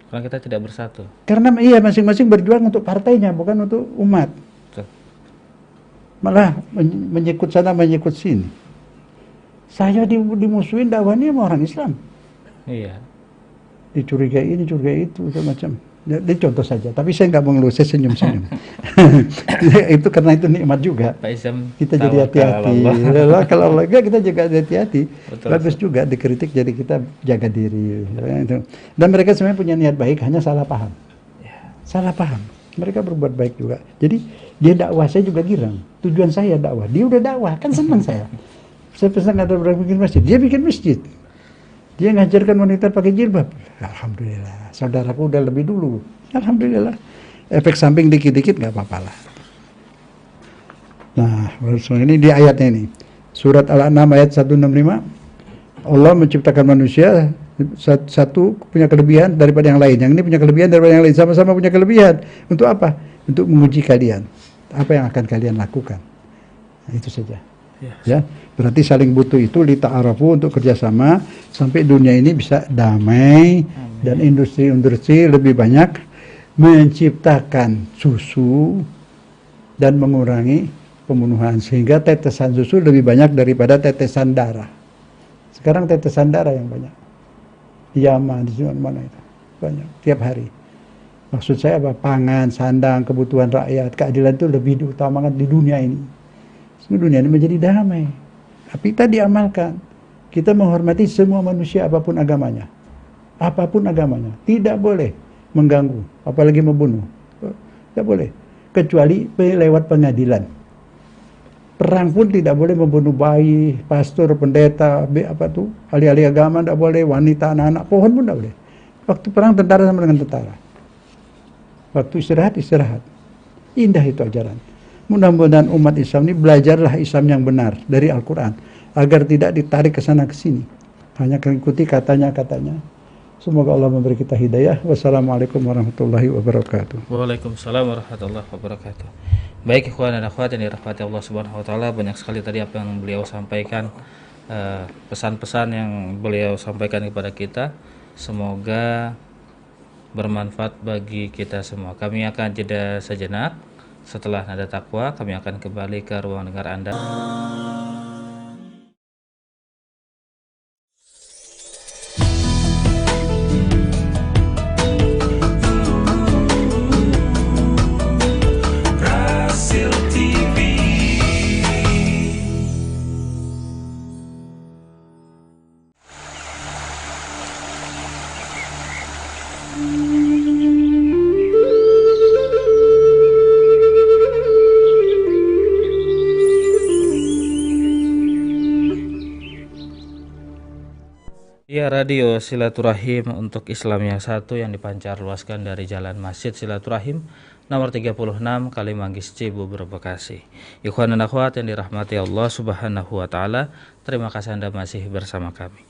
Karena kita tidak bersatu. Karena iya masing-masing berjuang untuk partainya, bukan untuk umat. Betul. Malah menyikut sana menyikut sini. Saya dimusuhin dakwahnya sama orang Islam. Iya. Dicurigai ini, curigai itu, macam. Ini contoh saja, tapi saya nggak mengeluh, saya senyum-senyum. Itu karena itu nikmat juga. Pak Isam, Kita jadi hati-hati. Kalau Allah enggak, kita juga hati-hati. Bagus juga dikritik, jadi kita jaga diri. Dan mereka sebenarnya punya niat baik, hanya salah paham. Salah paham. Mereka berbuat baik juga. Jadi dia dakwah, saya juga girang. Tujuan saya dakwah, dia udah dakwah, kan senang saya. Saya pesan ada bikin masjid, dia bikin masjid. Dia ngajarkan wanita pakai jilbab. Alhamdulillah. Saudaraku udah lebih dulu. Alhamdulillah. Efek samping dikit-dikit nggak apa-apa lah. Nah, ini di ayatnya ini. Surat Al-An'am ayat 165. Allah menciptakan manusia satu punya kelebihan daripada yang lain. Yang ini punya kelebihan daripada yang lain. Sama-sama punya kelebihan. Untuk apa? Untuk menguji kalian. Apa yang akan kalian lakukan. Nah, itu saja. Ya, berarti saling butuh itu lita'arafu untuk kerjasama sampai dunia ini bisa damai. Amin. Dan industri-industri lebih banyak menciptakan susu dan mengurangi pembunuhan sehingga tetesan susu lebih banyak daripada tetesan darah. Sekarang tetesan darah yang banyak. Di Yaman, di mana itu banyak tiap hari. Maksud saya apa? Pangan, sandang, kebutuhan rakyat, keadilan itu lebih diutamakan di dunia ini. Dunia ini menjadi damai. Tapi kita diamalkan. Kita menghormati semua manusia apapun agamanya. Apapun agamanya. Tidak boleh mengganggu. Apalagi membunuh. Tidak boleh. Kecuali lewat pengadilan. Perang pun tidak boleh membunuh bayi, pastor, pendeta, ahli-ahli agama tidak boleh. Wanita, anak-anak, pohon pun tidak boleh. Waktu perang tentara sama dengan tentara. Waktu istirahat, istirahat. Indah itu ajaran. Mudah-mudahan umat Islam ini belajarlah Islam yang benar dari Al-Quran agar tidak ditarik ke sana ke sini, hanya mengikuti katanya-katanya. Semoga Allah memberi kita hidayah. Wassalamualaikum warahmatullahi wabarakatuh. Waalaikumsalam warahmatullahi wabarakatuh. Baik ikhwan dan akhwat yang dirahmati Allah Subhanahu wa taala, banyak sekali tadi apa yang beliau sampaikan, pesan-pesan yang beliau sampaikan kepada kita. Semoga bermanfaat bagi kita semua. Kami akan jeda sejenak. Setelah nada takwa, kami akan kembali ke ruang dengar Anda. Ya, radio Silaturahim untuk Islam yang satu yang dipancar luaskan dari Jalan Masjid Silaturahim nomor 36 Kalimanggis Cibubur Bekasi. Ikhwan dan akhwat yang dirahmati Allah Subhanahu wa taala, terima kasih Anda masih bersama kami.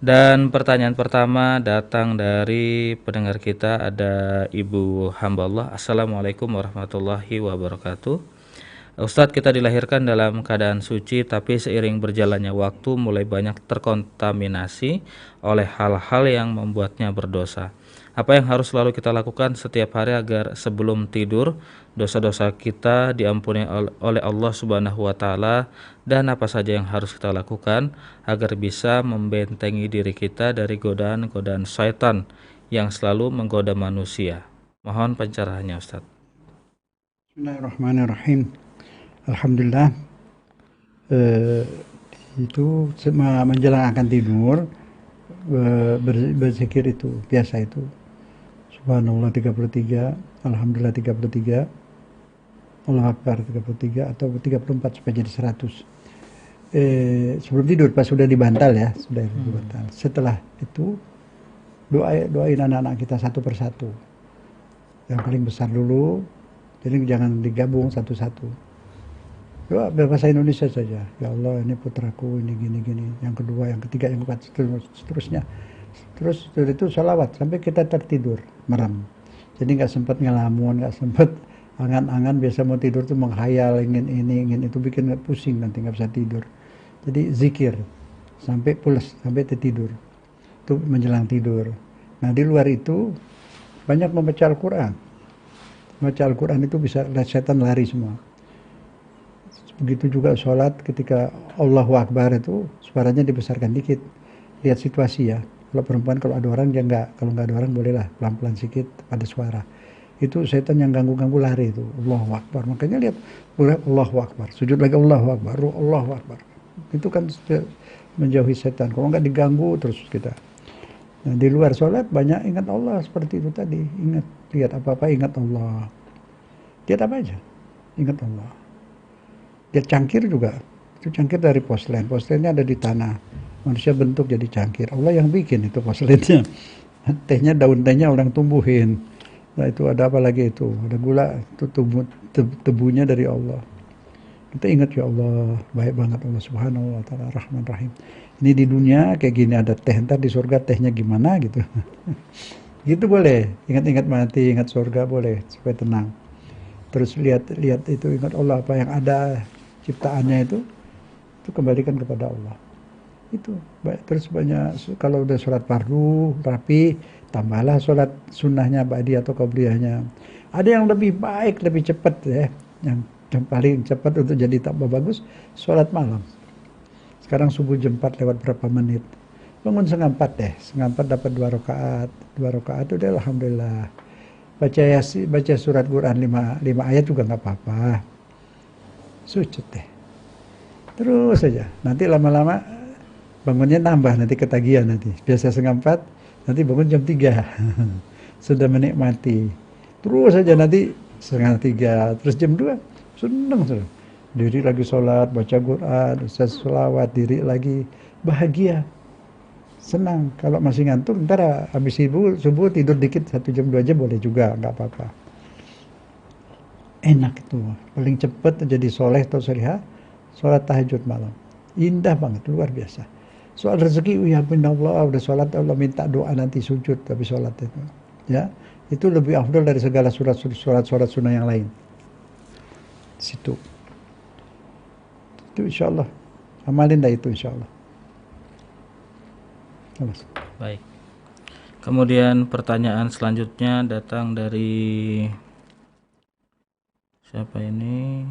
Dan pertanyaan pertama datang dari pendengar kita, ada Ibu hamba Allah. Assalamualaikum warahmatullahi wabarakatuh. Ustadz, kita dilahirkan dalam keadaan suci, tapi seiring berjalannya waktu mulai banyak terkontaminasi oleh hal-hal yang membuatnya berdosa. Apa yang harus selalu kita lakukan setiap hari agar sebelum tidur dosa-dosa kita diampuni oleh Allah Subhanahu wa taala, dan apa saja yang harus kita lakukan agar bisa membentengi diri kita dari godaan-godaan syaitan yang selalu menggoda manusia? Mohon pencerahannya, Ustadz. Bismillahirrahmanirrahim. Alhamdulillah, itu menjelang akan tidur berzikir itu biasa itu Subhanallah 33, Alhamdulillah 33, Allah Akbar 33 atau 34 supaya jadi 100. Sebelum tidur pas sudah dibantal ya, sudah dibantal. Setelah itu doain anak-anak kita satu persatu. Yang paling besar dulu, jadi jangan digabung satu-satu. Doa bahasa Indonesia saja. Ya Allah, ini putraku, ini gini-gini. Yang kedua, yang ketiga, yang keempat, seterusnya. Terus itu salawat sampai kita tertidur, merem. Jadi nggak sempat ngelamun, nggak sempat angan-angan. Biasa mau tidur tuh menghayal, ingin ini, ingin itu, bikin pusing nanti nggak bisa tidur. Jadi zikir sampai pulas, sampai tertidur. Itu menjelang tidur. Nah di luar itu banyak membaca Al-Quran. Membaca Al-Quran itu bisa setan lari semua. Begitu juga sholat ketika Allahu Akbar itu suaranya dibesarkan dikit. Lihat situasi ya. Kalau perempuan kalau ada orang dia enggak, kalau enggak ada orang bolehlah pelan-pelan sedikit pada suara. Itu setan yang ganggu-ganggu lari itu. Allahu Akbar. Makanya lihat Allahu Akbar. Sujud lagi Allahu Akbar. Allahu Akbar. Itu kan menjauhi setan. Kalau enggak diganggu terus kita. Nah, di luar sholat banyak ingat Allah seperti itu tadi. Ingat, lihat apa-apa ingat Allah. Lihat apa aja. Ingat Allah. Lihat cangkir juga. Itu cangkir dari porselen. Porselennya ada di tanah. Manusia bentuk jadi cangkir. Allah yang bikin itu porselennya. Tehnya, daun tehnya orang tumbuhin. Nah itu ada apa lagi itu? Ada gula, itu tebunya dari Allah. Kita ingat ya Allah, baik banget Allah Subhanahu wa taala, Rahman Rahim. Ini di dunia kayak gini ada teh, ntar di surga tehnya gimana gitu. Gitu boleh. Ingat-ingat mati, ingat surga boleh supaya tenang. Terus lihat itu, ingat Allah apa yang ada ciptaannya itu kembalikan kepada Allah. Itu baik. Terus banyak kalau udah sholat fardu rapi, tambahlah sholat sunnahnya ba'di atau qabliyahnya. Ada yang lebih baik, lebih cepat ya. Yang paling cepat untuk jadi tambah bagus sholat malam. Sekarang subuh jam 4 lewat berapa menit. Bangun setengah 4 deh. Setengah 4 dapat 2 rakaat. 2 rakaat udah alhamdulillah. Baca surat Quran 5 ayat juga nggak apa-apa. Sujud deh. Terus saja. Nanti lama-lama bangunnya nambah, nanti ketagihan nanti. Biasa setengah 4, nanti bangun jam 3. Sudah menikmati. Terus saja nanti setengah 3, terus jam 2. Senang sudah. Diri lagi sholat, baca Quran, selawat, diri lagi. Bahagia. Senang. Kalau masih ngantuk, ntar habis subuh tidur dikit 1 jam 2 jam boleh juga, nggak apa-apa. Enak itu. Paling cepat jadi soleh atau solihah, sholat tahajud malam. Indah banget, luar biasa. Soal rezeki, ya Allah, udah sholat, Allah minta doa nanti sujud, tapi sholat itu. Ya, itu lebih afdal dari segala surat sunnah yang lain. Situ. Itu insya Allah. Amalin dah itu insya Allah. Baik. Kemudian pertanyaan selanjutnya datang dari siapa ini?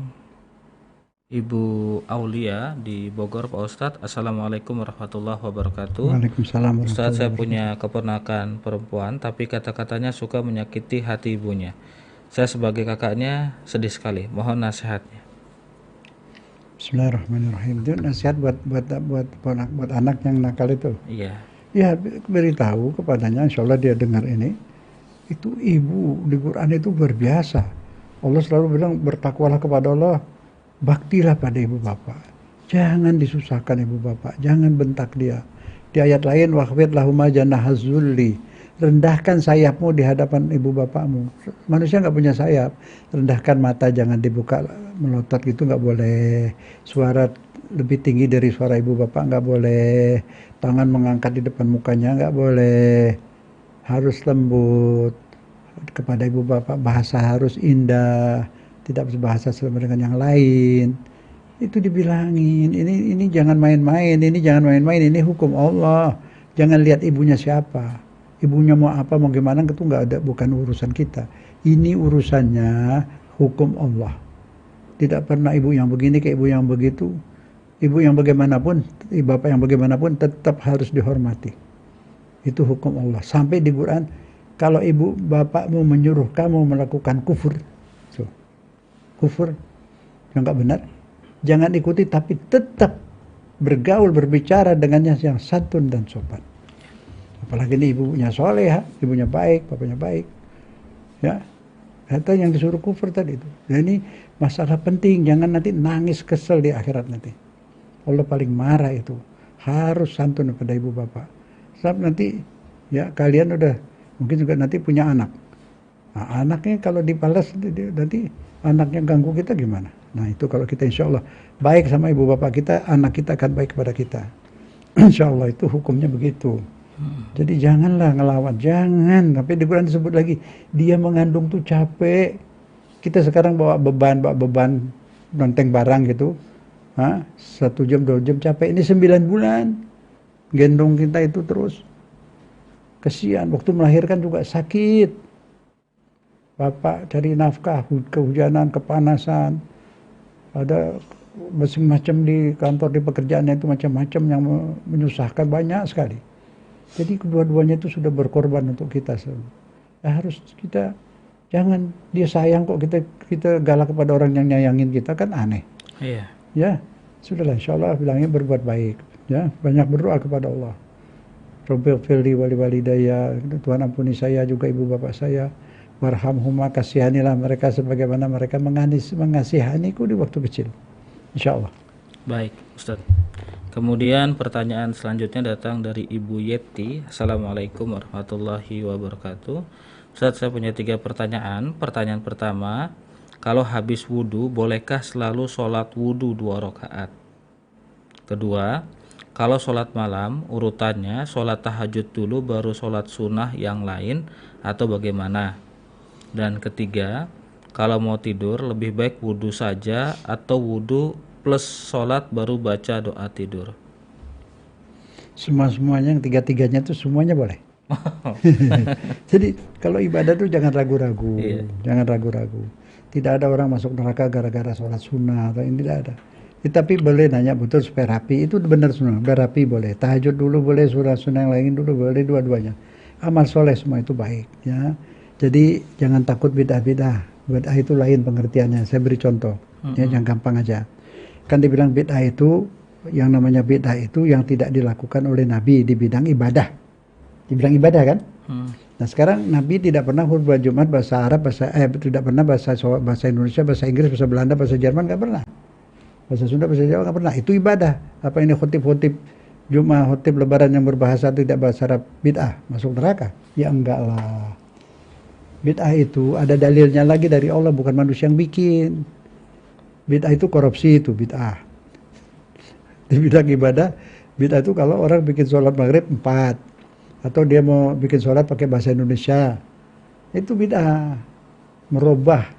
Ibu Aulia di Bogor, Pak Ustadz. Assalamualaikum warahmatullahi wabarakatuh. Waalaikumsalam. Ustadz, saya punya keponakan perempuan, tapi kata-katanya suka menyakiti hati ibunya. Saya sebagai kakaknya sedih sekali. Mohon nasihatnya. Bismillahirrahmanirrahim. Itu nasihat buat anak yang nakal itu. Iya. Ya, beritahu kepadanya, insya Allah dia dengar ini. Itu ibu di Quran itu luar biasa. Allah selalu bilang bertakwalah kepada Allah, baktilah pada ibu bapak. Jangan disusahkan ibu bapak, jangan bentak dia. Di ayat lain, waqfid lahuma janahaz zulli. Rendahkan sayapmu di hadapan ibu bapakmu. Manusia nggak punya sayap. Rendahkan mata, jangan dibuka melotot gitu, nggak boleh. Suara lebih tinggi dari suara ibu bapak nggak boleh. Tangan mengangkat di depan mukanya nggak boleh. Harus lembut kepada ibu bapak. Bahasa harus indah. Tidak berbahasa sama dengan yang lain. Itu dibilangin. Ini jangan main-main. Ini jangan main-main. Ini hukum Allah. Jangan lihat ibunya siapa. Ibunya mau apa, mau gimana, itu nggak ada, bukan urusan kita. Ini urusannya hukum Allah. Tidak pernah ibu yang begini ke ibu yang begitu. Ibu yang bagaimanapun, bapak yang bagaimanapun tetap harus dihormati. Itu hukum Allah. Sampai di Quran, kalau ibu bapakmu menyuruh kamu melakukan kufur, kufur yang nggak benar, jangan ikuti, tapi tetap bergaul, berbicara dengannya yang santun dan sopan. Apalagi ini ibunya soleh, ibunya baik, bapaknya baik. Ya, kata yang disuruh kufur tadi itu. Nah, ini masalah penting, jangan nanti nangis kesel di akhirat nanti. Allah paling marah itu. Harus santun pada ibu bapak. Sebab nanti ya kalian udah mungkin juga nanti punya anak. Nah, anaknya kalau dibalas nanti anaknya ganggu kita gimana? Nah, itu kalau kita insya Allah baik sama ibu bapak kita, anak kita akan baik kepada kita. Insya Allah itu hukumnya begitu. Jadi janganlah ngelawan, jangan. Tapi di Quran disebut lagi, dia mengandung tuh capek. Kita sekarang bawa beban nonteng barang gitu, 1 jam 2 jam capek. Ini 9 bulan gendong kita itu terus. Kesian, waktu melahirkan juga sakit. Bapak cari nafkah, kehujanan, kepanasan. Ada macam-macam di kantor, di pekerjaannya itu macam-macam yang menyusahkan, banyak sekali. Jadi kedua-duanya itu sudah berkorban untuk kita. Harus kita, jangan dia sayang kok kita galak kepada orang yang nyayangin kita, kan aneh. Iya. Ya, sudahlah, insya Allah bilangnya berbuat baik. Ya, banyak berdoa kepada Allah. Rabbighfirli wa liwalidayya, Tuhan ampuni saya juga ibu bapak saya. Warhamhuma, kasihanilah mereka sebagaimana mereka mengasihaniku di waktu kecil. Insya Allah. Baik, Ustadz. Kemudian pertanyaan selanjutnya datang dari Ibu Yeti. Assalamualaikum warahmatullahi wabarakatuh. Ustadz, saya punya 3 pertanyaan. Pertanyaan pertama, kalau habis wudhu, bolehkah selalu sholat wudhu 2 rakaat? Kedua, kalau sholat malam, urutannya sholat tahajud dulu baru sholat sunnah yang lain atau bagaimana? Dan ketiga, kalau mau tidur lebih baik wudhu saja atau wudhu plus sholat baru baca doa tidur? Semuanya yang 3-3-nya itu semuanya boleh. Jadi kalau ibadah tuh jangan ragu-ragu. Iya. Jangan ragu-ragu. Tidak ada orang masuk neraka gara-gara sholat sunnah atau ini, tidak ada. Tapi boleh nanya betul supaya rapi, itu benar sunnah, udah rapi boleh. Tahajud dulu boleh, sunnah yang lain dulu boleh, dua-duanya. Amal soleh semua itu baik, ya. Jadi jangan takut bid'ah-bid'ah. Bid'ah itu lain pengertiannya. Saya beri contoh, ya, yang gampang aja. Kan dibilang bid'ah itu, yang namanya bid'ah itu yang tidak dilakukan oleh Nabi di bidang ibadah. Dibilang ibadah kan? Nah sekarang Nabi tidak pernah khutbah Jumat bahasa Arab, tidak pernah bahasa Indonesia, bahasa Inggris, bahasa Belanda, bahasa Jerman, nggak pernah. Bahasa Sunda, bahasa Jawa nggak pernah. Itu ibadah. Apa ini khutib Jumat, khutib Lebaran yang berbahasa tidak bahasa Arab, bid'ah, masuk neraka? Ya enggak lah. Bid'ah itu ada dalilnya lagi dari Allah, bukan manusia yang bikin. Bid'ah itu korupsi, itu bid'ah. Di bidang ibadah, bid'ah itu kalau orang bikin sholat maghrib 4, atau dia mau bikin sholat pakai bahasa Indonesia, itu bid'ah, merubah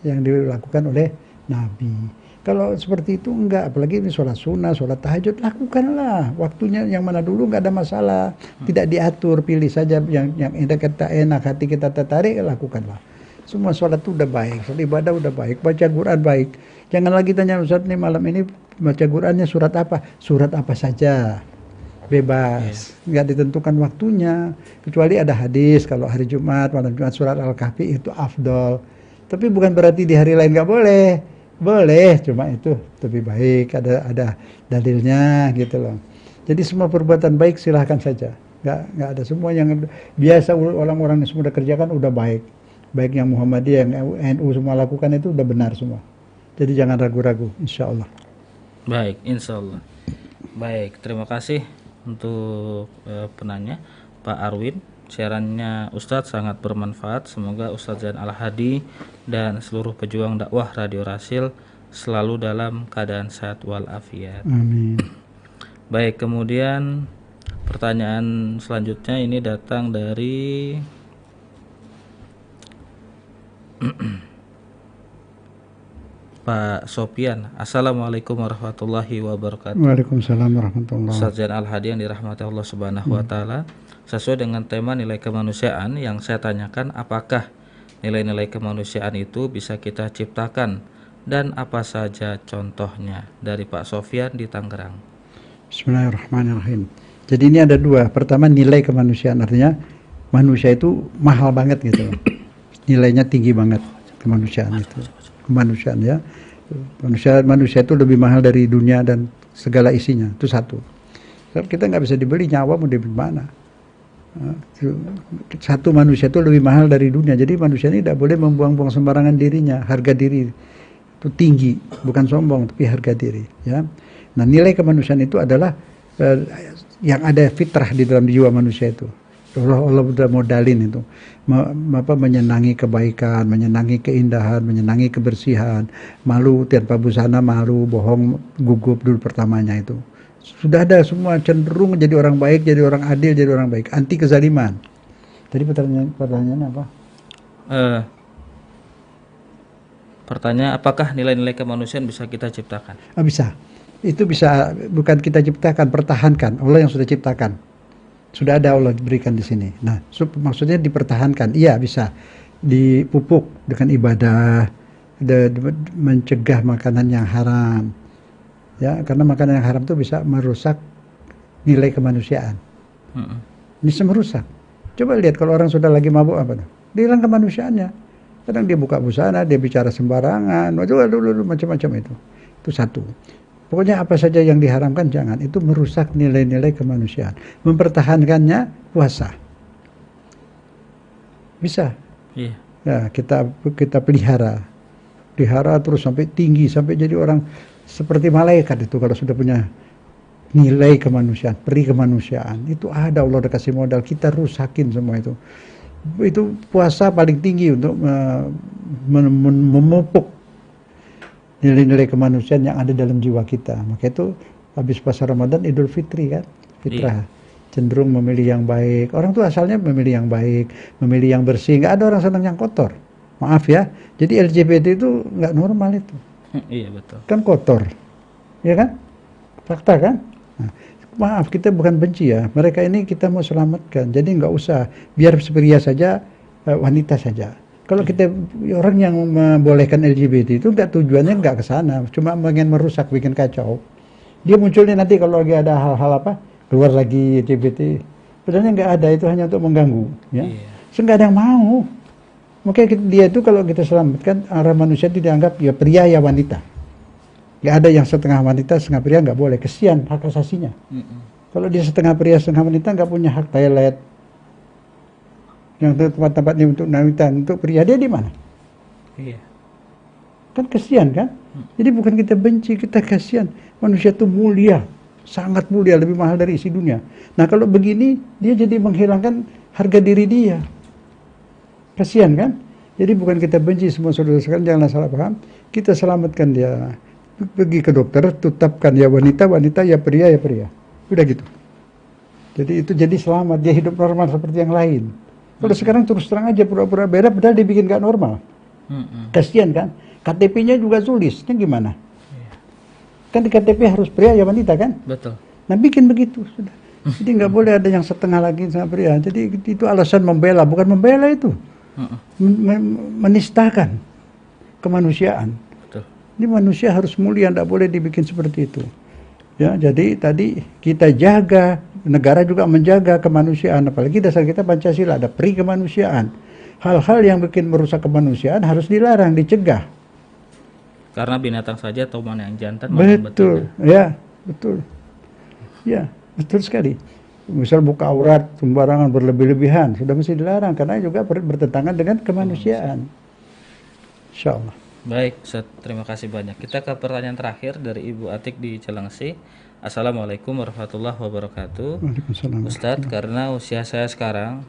yang dilakukan oleh Nabi. Kalau seperti itu enggak, apalagi ini sholat sunnah, sholat tahajud, lakukanlah. Waktunya yang mana dulu enggak ada masalah, tidak diatur, pilih saja yang kita enak, hati kita tertarik, lakukanlah. Semua sholat itu udah baik, sholat ibadah udah baik, baca Quran baik. Jangan lagi tanya, Ustaz nih malam ini baca Qurannya surat apa? Surat apa saja, bebas, nggak ditentukan waktunya. Kecuali ada hadis, kalau hari Jumat, malam Jumat surat Al-Kahfi itu afdol. Tapi bukan berarti di hari lain nggak boleh. Boleh, cuma itu lebih baik, ada dalilnya gitu loh. Jadi semua perbuatan baik silahkan saja. Nggak ada, semua yang biasa orang-orang yang semua udah kerjakan udah baik. Baik yang Muhammadiyah, yang NU semua lakukan itu udah benar semua. Jadi jangan ragu-ragu, insya Allah. Baik, insya Allah. Baik, terima kasih untuk penanya Pak Arwin. Siarannya Ustadz sangat bermanfaat. Semoga Ustadz Zain Al-Hadi dan seluruh pejuang dakwah Radio Rasil selalu dalam keadaan sehat walafiat. Amin. Baik, kemudian pertanyaan selanjutnya ini datang dari Pak Sopian. Assalamualaikum warahmatullahi wabarakatuh. Waalaikumsalam warahmatullahi wabarakatuh. Ustadz Zain Al-Hadi yang dirahmati Allah Subhanahu wa taala. Sesuai dengan tema nilai kemanusiaan yang saya tanyakan, apakah nilai-nilai kemanusiaan itu bisa kita ciptakan dan apa saja contohnya? Dari Pak Sofian di Tangerang. Bismillahirrahmanirrahim. Jadi ini ada dua. Pertama, nilai kemanusiaan, artinya manusia itu mahal banget gitu. Nilainya tinggi banget kemanusiaan itu. Kemanusiaan ya. Manusia itu lebih mahal dari dunia dan segala isinya. Itu satu. Kita nggak bisa dibeli, nyawa mau dibeli mana? Satu manusia itu lebih mahal dari dunia. Jadi manusia ini tidak boleh membuang-buang sembarangan dirinya. Harga diri itu tinggi, bukan sombong tapi harga diri, ya. Nah, nilai kemanusiaan itu adalah yang ada fitrah di dalam jiwa manusia itu. Allah sudah modalin itu, menyenangi kebaikan, menyenangi keindahan, menyenangi kebersihan, malu tanpa busana, malu, bohong, gugup dulu pertamanya itu. Sudah ada semua, cenderung menjadi orang baik, jadi orang adil, jadi orang baik, anti kezaliman. Tadi pertanyaannya apa? Pertanyaan, apakah nilai-nilai kemanusiaan bisa kita ciptakan? Bisa. Itu bisa, bukan kita ciptakan, pertahankan. Allah yang sudah ciptakan. Sudah ada Allah berikan di sini. Nah, maksudnya dipertahankan. Iya, bisa. Dipupuk dengan ibadah, mencegah makanan yang haram. Ya, karena makanan yang haram itu bisa merusak nilai kemanusiaan. Bisa merusak. Coba lihat kalau orang sudah lagi mabuk apa tuh? Dia hilang kemanusiaannya. Kadang dia buka busana, dia bicara sembarangan, macam-macam itu. Itu satu. Pokoknya apa saja yang diharamkan jangan. Itu merusak nilai-nilai kemanusiaan. Mempertahankannya puasa. Bisa. Iya. Ya, kita pelihara terus sampai tinggi, sampai jadi orang seperti malaikat itu kalau sudah punya nilai kemanusiaan, peri kemanusiaan. Itu ada, Allah udah kasih modal, kita rusakin semua itu. Itu puasa paling tinggi untuk memupuk nilai-nilai kemanusiaan yang ada dalam jiwa kita. Maka itu habis puasa Ramadan Idul Fitri kan, fitrah. Cenderung memilih yang baik. Orang tuh asalnya memilih yang baik, memilih yang bersih. Nggak ada orang senang yang kotor. Maaf ya. Jadi LGBT itu nggak normal itu. Iya betul. Kan kotor, ya kan? Fakta kan? Nah, maaf, kita bukan benci ya. Mereka ini kita mau selamatkan. Jadi nggak usah. Biar pria saja, wanita saja. Kalau kita orang yang membolehkan LGBT itu tujuannya nggak ke sana, cuma ingin merusak, bikin kacau. Dia munculnya nanti kalau lagi ada hal-hal apa, keluar lagi LGBT. Sebenarnya nggak ada, itu hanya untuk mengganggu. Ya, nggak ada yang mau. Makanya dia itu kalau kita selamatkan, orang manusia itu dianggap ya pria ya wanita. Nggak ada yang setengah wanita, setengah pria, nggak boleh. Kesian hak asasinya. Kalau dia setengah pria, setengah wanita, nggak punya hak toilet. Yang tempat-tempatnya untuk wanita, untuk pria, dia di mana? Iya. Kan kesian kan? Jadi bukan kita benci, kita kasihan. Manusia itu mulia, sangat mulia, lebih mahal dari isi dunia. Nah kalau begini, dia jadi menghilangkan harga diri dia. Kasihan kan? Jadi bukan kita benci semua saudara-saudara, janganlah salah paham. Kita selamatkan dia. Pergi ke dokter, tetapkan ya wanita, wanita, ya pria, ya pria. Udah gitu. Jadi itu jadi selamat, dia hidup normal seperti yang lain. Kalau sekarang terus terang aja pura-pura beda, padahal dibikin gak normal. Kasihan kan? KTP-nya juga tulisnya gimana? Kan di KTP harus pria ya wanita kan? Betul. Nah bikin begitu sudah. Jadi nggak boleh ada yang setengah lagi sama pria. Jadi itu alasan membela, bukan membela itu. Menistakan kemanusiaan. Betul. Ini manusia harus mulia, tidak boleh dibikin seperti itu. Ya, jadi tadi kita jaga, negara juga menjaga kemanusiaan, apalagi dasar kita Pancasila, ada peri kemanusiaan. Hal-hal yang bikin merusak kemanusiaan harus dilarang, dicegah. Karena binatang saja tahu mana yang jantan, Betul, mana yang betina. ya, betul. Ya, betul sekali. Misal buka aurat sembarangan berlebih-lebihan, sudah mesti dilarang, karena juga bertentangan dengan kemanusiaan. Insya Allah. Baik, Ustaz, terima kasih banyak. Kita ke pertanyaan terakhir dari Ibu Atik di Cilengsi. Assalamualaikum warahmatullahi wabarakatuh. Waalaikumsalam. Ustadz, karena usia saya sekarang,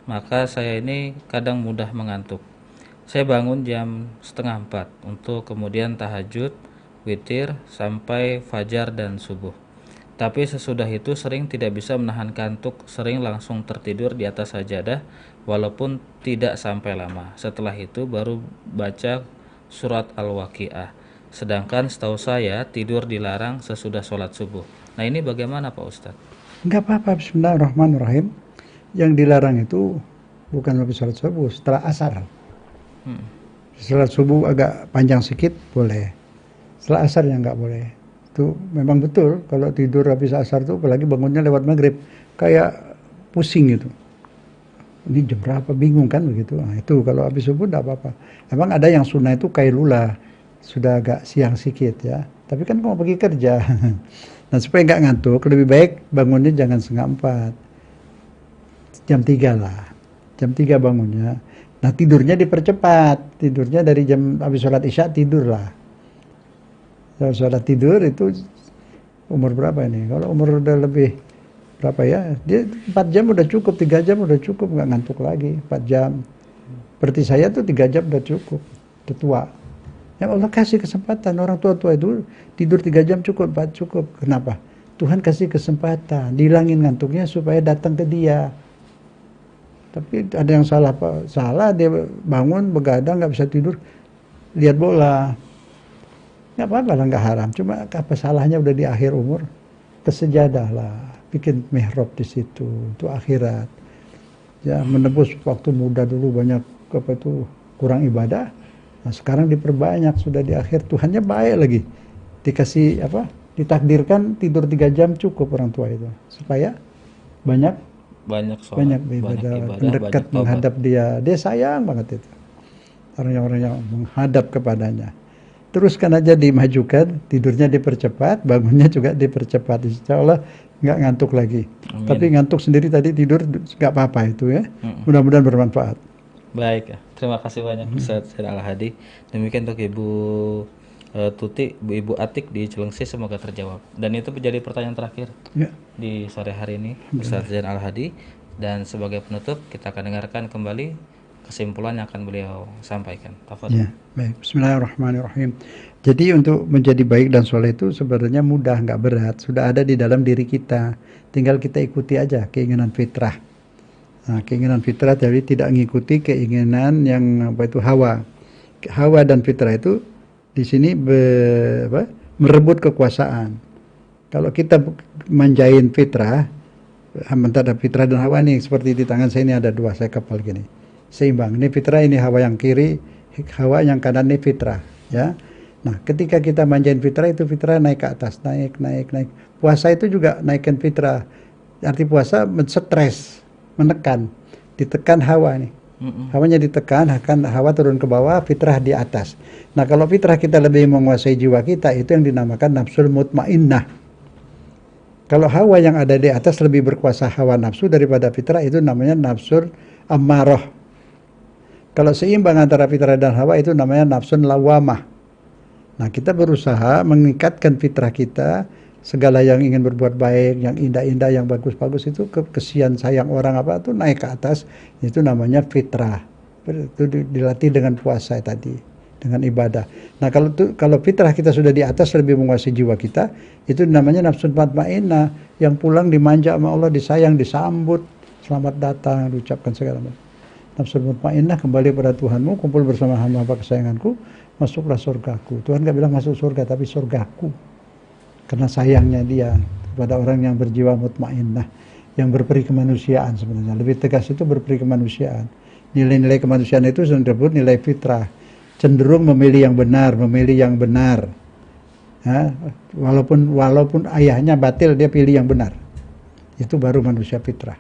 maka saya ini kadang mudah mengantuk. Saya bangun jam 3:30 untuk kemudian tahajud, witir, sampai fajar dan subuh. Tapi sesudah itu sering tidak bisa menahan kantuk, sering langsung tertidur di atas sajadah, walaupun tidak sampai lama. Setelah itu baru baca surat Al-Waqiah. Sedangkan setahu saya tidur dilarang sesudah sholat subuh. Nah ini bagaimana Pak Ustadz? Enggak apa-apa, bismillahirrahmanirrahim. Yang dilarang itu bukan habis sholat subuh, setelah asar. Sholat subuh agak panjang sedikit boleh. Setelah asar yang enggak boleh. Itu memang betul, kalau tidur habis asar itu apalagi bangunnya lewat maghrib, kayak pusing gitu. Ini jam berapa, bingung kan begitu. Nah, itu kalau habis subuh enggak apa-apa. Emang ada yang sunnah itu kailula, sudah agak siang sedikit ya. Tapi kan mau pergi kerja. Nah supaya nggak ngantuk, lebih baik bangunnya jangan 3:30. Jam 3 lah. Jam 3 bangunnya. Nah tidurnya dipercepat. Tidurnya dari jam habis sholat isya tidur lah. Kalau sholat tidur itu umur berapa ini? Kalau umur udah lebih berapa ya? Dia 4 jam udah cukup, 3 jam udah cukup, nggak ngantuk lagi. 4 jam. Seperti saya tuh 3 jam udah cukup. Udah tua. Yang Allah kasih kesempatan. Orang tua-tua itu tidur 3 jam cukup, 4 cukup. Kenapa? Tuhan kasih kesempatan. Dihilangin ngantuknya supaya datang ke dia. Tapi ada yang salah, Pak. Salah, dia bangun, begadang, nggak bisa tidur. lihat bola, nggak apa-apa lah, nggak haram. Cuma apa salahnya udah di akhir umur, ke sejadah lah, bikin mihrab di situ untuk akhirat. Ya menebus waktu muda dulu banyak apa itu kurang ibadah. Nah sekarang diperbanyak, sudah di akhir, Tuhannya baik lagi, dikasih apa? Ditakdirkan tidur 3 jam cukup orang tua itu, supaya banyak Banyak sholat, banyak banyak ibadah, ibadah, mendekat banyak tobat. menghadap dia sayang banget itu orang-orang yang menghadap kepadanya. Teruskan aja, dimajukan, tidurnya dipercepat, bangunnya juga dipercepat, insya Allah nggak ngantuk lagi. Amin. Tapi ngantuk sendiri tadi tidur nggak apa-apa itu ya. Mm-mm. Mudah-mudahan bermanfaat. Baik ya, terima kasih banyak Ustaz Zain Al-Hadi. Demikian untuk Ibu Tuti, Ibu Atik di Cilengsi, semoga terjawab. Dan itu menjadi pertanyaan terakhir Ya. di sore hari ini, Ustaz Zain Al-Hadi. Dan sebagai penutup, kita akan dengarkan kembali kesimpulan yang akan beliau sampaikan. Tafadhol. Ya, baik. Bismillahirrahmanirrahim. Jadi untuk menjadi baik dan soleh itu sebenarnya mudah, nggak berat. Sudah ada di dalam diri kita. Tinggal kita ikuti aja keinginan fitrah. Nah, keinginan fitrah jadi tidak mengikuti keinginan yang apa itu hawa. Hawa dan fitrah itu di sini merebut kekuasaan. Kalau kita manjain fitrah, antara fitrah dan hawa nih, seperti di tangan saya ini ada 2 saya kapal gini. Seimbang. Ini fitrah, ini hawa yang kiri, hawa yang kanan, ini fitrah, ya. Nah, ketika kita manjain fitrah, itu fitrah naik ke atas, naik. Puasa itu juga naikkan fitrah. Arti puasa stres, menekan, ditekan hawa nih. Hawanya ditekan, akan hawa turun ke bawah, fitrah di atas. Nah, kalau fitrah kita lebih menguasai jiwa kita, itu yang dinamakan nafsul mutmainnah. Kalau hawa yang ada di atas lebih berkuasa hawa nafsu daripada fitrah, itu namanya nafsul ammarah. Kalau seimbang antara fitrah dan hawa, itu namanya nafsun lawamah. Nah, kita berusaha meningkatkan fitrah kita, segala yang ingin berbuat baik, yang indah-indah, yang bagus-bagus itu, kesian sayang orang apa itu naik ke atas, itu namanya fitrah. Itu dilatih dengan puasa tadi, dengan ibadah. Nah, kalau fitrah kita sudah di atas, lebih menguasai jiwa kita, itu namanya nafsun mutmainnah, yang pulang dimanja sama Allah, disayang, disambut, selamat datang, diucapkan segala macam. Nafsul mutmainnah, kembali pada Tuhanmu, kumpul bersama hamba kesayanganku, masuklah surgaku. Tuhan gak bilang masuk surga, tapi surgaku. Karena sayangnya dia kepada orang yang berjiwa mutmainnah, yang berperi kemanusiaan sebenarnya. Lebih tegas itu berperi kemanusiaan. Nilai-nilai kemanusiaan itu disebut nilai fitrah. Cenderung memilih yang benar. Ya, walaupun ayahnya batil, dia pilih yang benar. Itu baru manusia fitrah.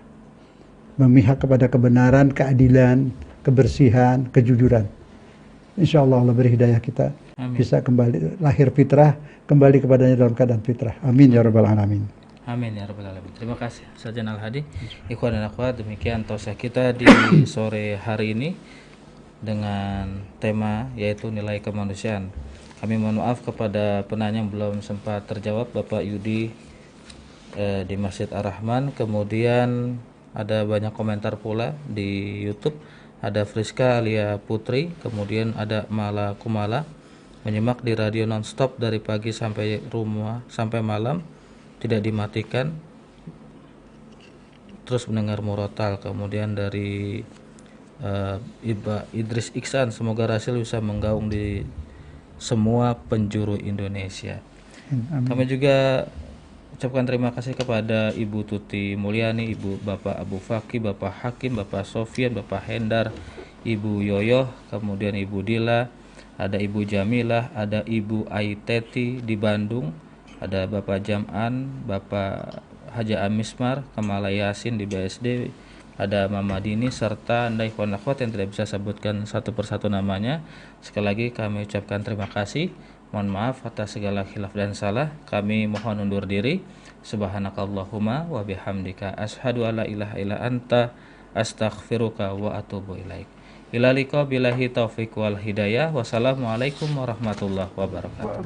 Memihak kepada kebenaran, keadilan, kebersihan, kejujuran. Insya Allah Allah beri hidayah kita. Amin. Bisa kembali lahir fitrah, kembali kepadanya dalam keadaan fitrah. Amin ya rabbal alamin. Amin ya rabbal alamin. Terima kasih Ustaz Zain Al-Hadi. Ikhwan dan akhwat, demikian tausiah kita di sore hari ini dengan tema yaitu nilai kemanusiaan. Kami mohon maaf kepada penanya yang belum sempat terjawab, Bapak Yudi di Masjid Ar-Rahman. Kemudian ada banyak komentar pula di YouTube. Ada Friska Alia Putri, kemudian ada Mala Kumala, menyimak di radio nonstop dari pagi sampai rumah sampai malam, tidak dimatikan, terus mendengar murotal. Kemudian dari Iba Idris Iksan, semoga Rasil bisa menggaung di semua penjuru Indonesia. Kami juga ucapkan terima kasih kepada Ibu Tuti Mulyani, Ibu Bapak Abu Fakih, Bapak Hakim, Bapak Sofian, Bapak Hendar, Ibu Yoyoh, kemudian Ibu Dila, ada Ibu Jamilah, ada Ibu Aiteti di Bandung, ada Bapak Jam'an, Bapak Haja Amismar, Kamala Yasin di BSD, ada Mama Dini, serta Anda ikhwan akhwat yang tidak bisa sebutkan satu persatu namanya. Sekali lagi kami ucapkan terima kasih. Mohon maaf atas segala khilaf dan salah. Kami mohon undur diri. Subhanakallahumma wa bihamdika asyhadu alla ilaha illa anta astaghfiruka wa atubu ilaik. Ila liqa billahi taufiq wal hidayah. Wassalamualaikum warahmatullahi wabarakatuh.